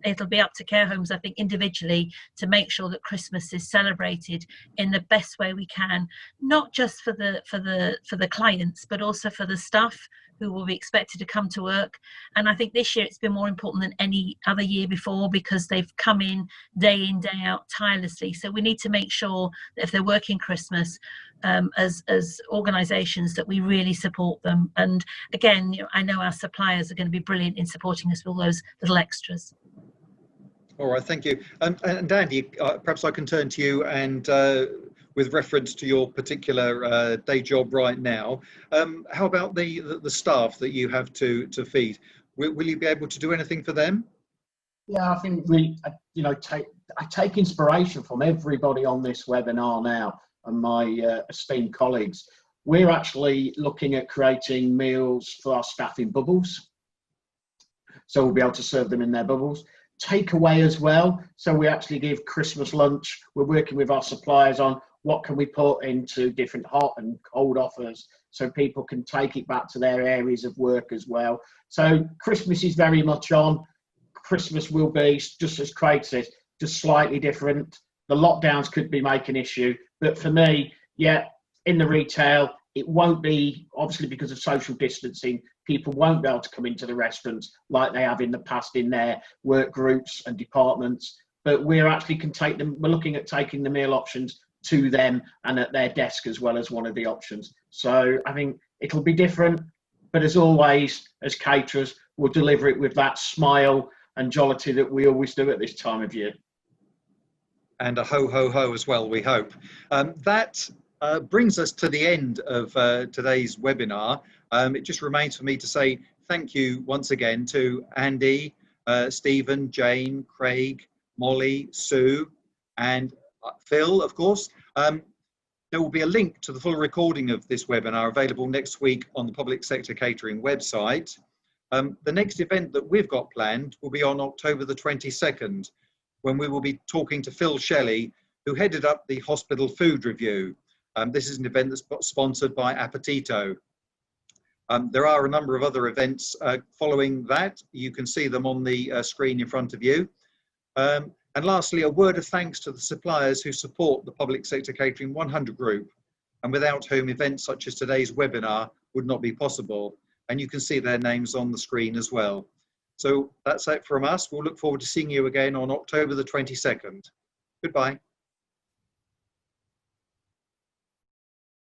it'll be up to care homes, I think, individually to make sure that Christmas is celebrated in the best way we can, not just for the clients, but also for the staff who will be expected to come to work. And I think this year it's been more important than any other year before, because they've come in, day out, tirelessly. So we need to make sure that if they're working Christmas, as organisations, that we really support them. And again, you know, I know our suppliers are going to be brilliant in supporting us with all those little extras. All right, thank you. And Andy, perhaps I can turn to you, and with reference to your particular day job right now. How about the staff that you have to feed? Will you be able to do anything for them? Yeah, I think I take inspiration from everybody on this webinar now and my esteemed colleagues. We're actually looking at creating meals for our staff in bubbles. So we'll be able to serve them in their bubbles. Takeaway as well. So we actually give Christmas lunch. We're working with our suppliers on what can we put into different hot and cold offers so people can take it back to their areas of work as well. So Christmas is very much on. Christmas will be, just as Craig says, just slightly different. The lockdowns could be making an issue, but for me, yeah, in the retail, it won't be, obviously because of social distancing, people won't be able to come into the restaurants like they have in the past in their work groups and departments, but we're looking at taking the meal options to them and at their desk as well as one of the options. So I think it'll be different, but as always, as caterers, we'll deliver it with that smile and jollity that we always do at this time of year. And a ho, ho, ho as well, we hope. That brings us to the end of today's webinar. It just remains for me to say thank you once again to Andy, Stephen, Jayne, Craig, Molly, Sue, and Phil, of course. There will be a link to the full recording of this webinar available next week on the Public Sector Catering website. The next event that we've got planned will be on October the 22nd, when we will be talking to Phil Shelley, who headed up the hospital food review. This is an event that's sponsored by Appetito. There are a number of other events following that. You can see them on the screen in front of you. And lastly, a word of thanks to the suppliers who support the Public Sector Catering 100 group, and without whom events such as today's webinar would not be possible. And you can see their names on the screen as well. So that's it from us. We'll look forward to seeing you again on October the 22nd. Goodbye.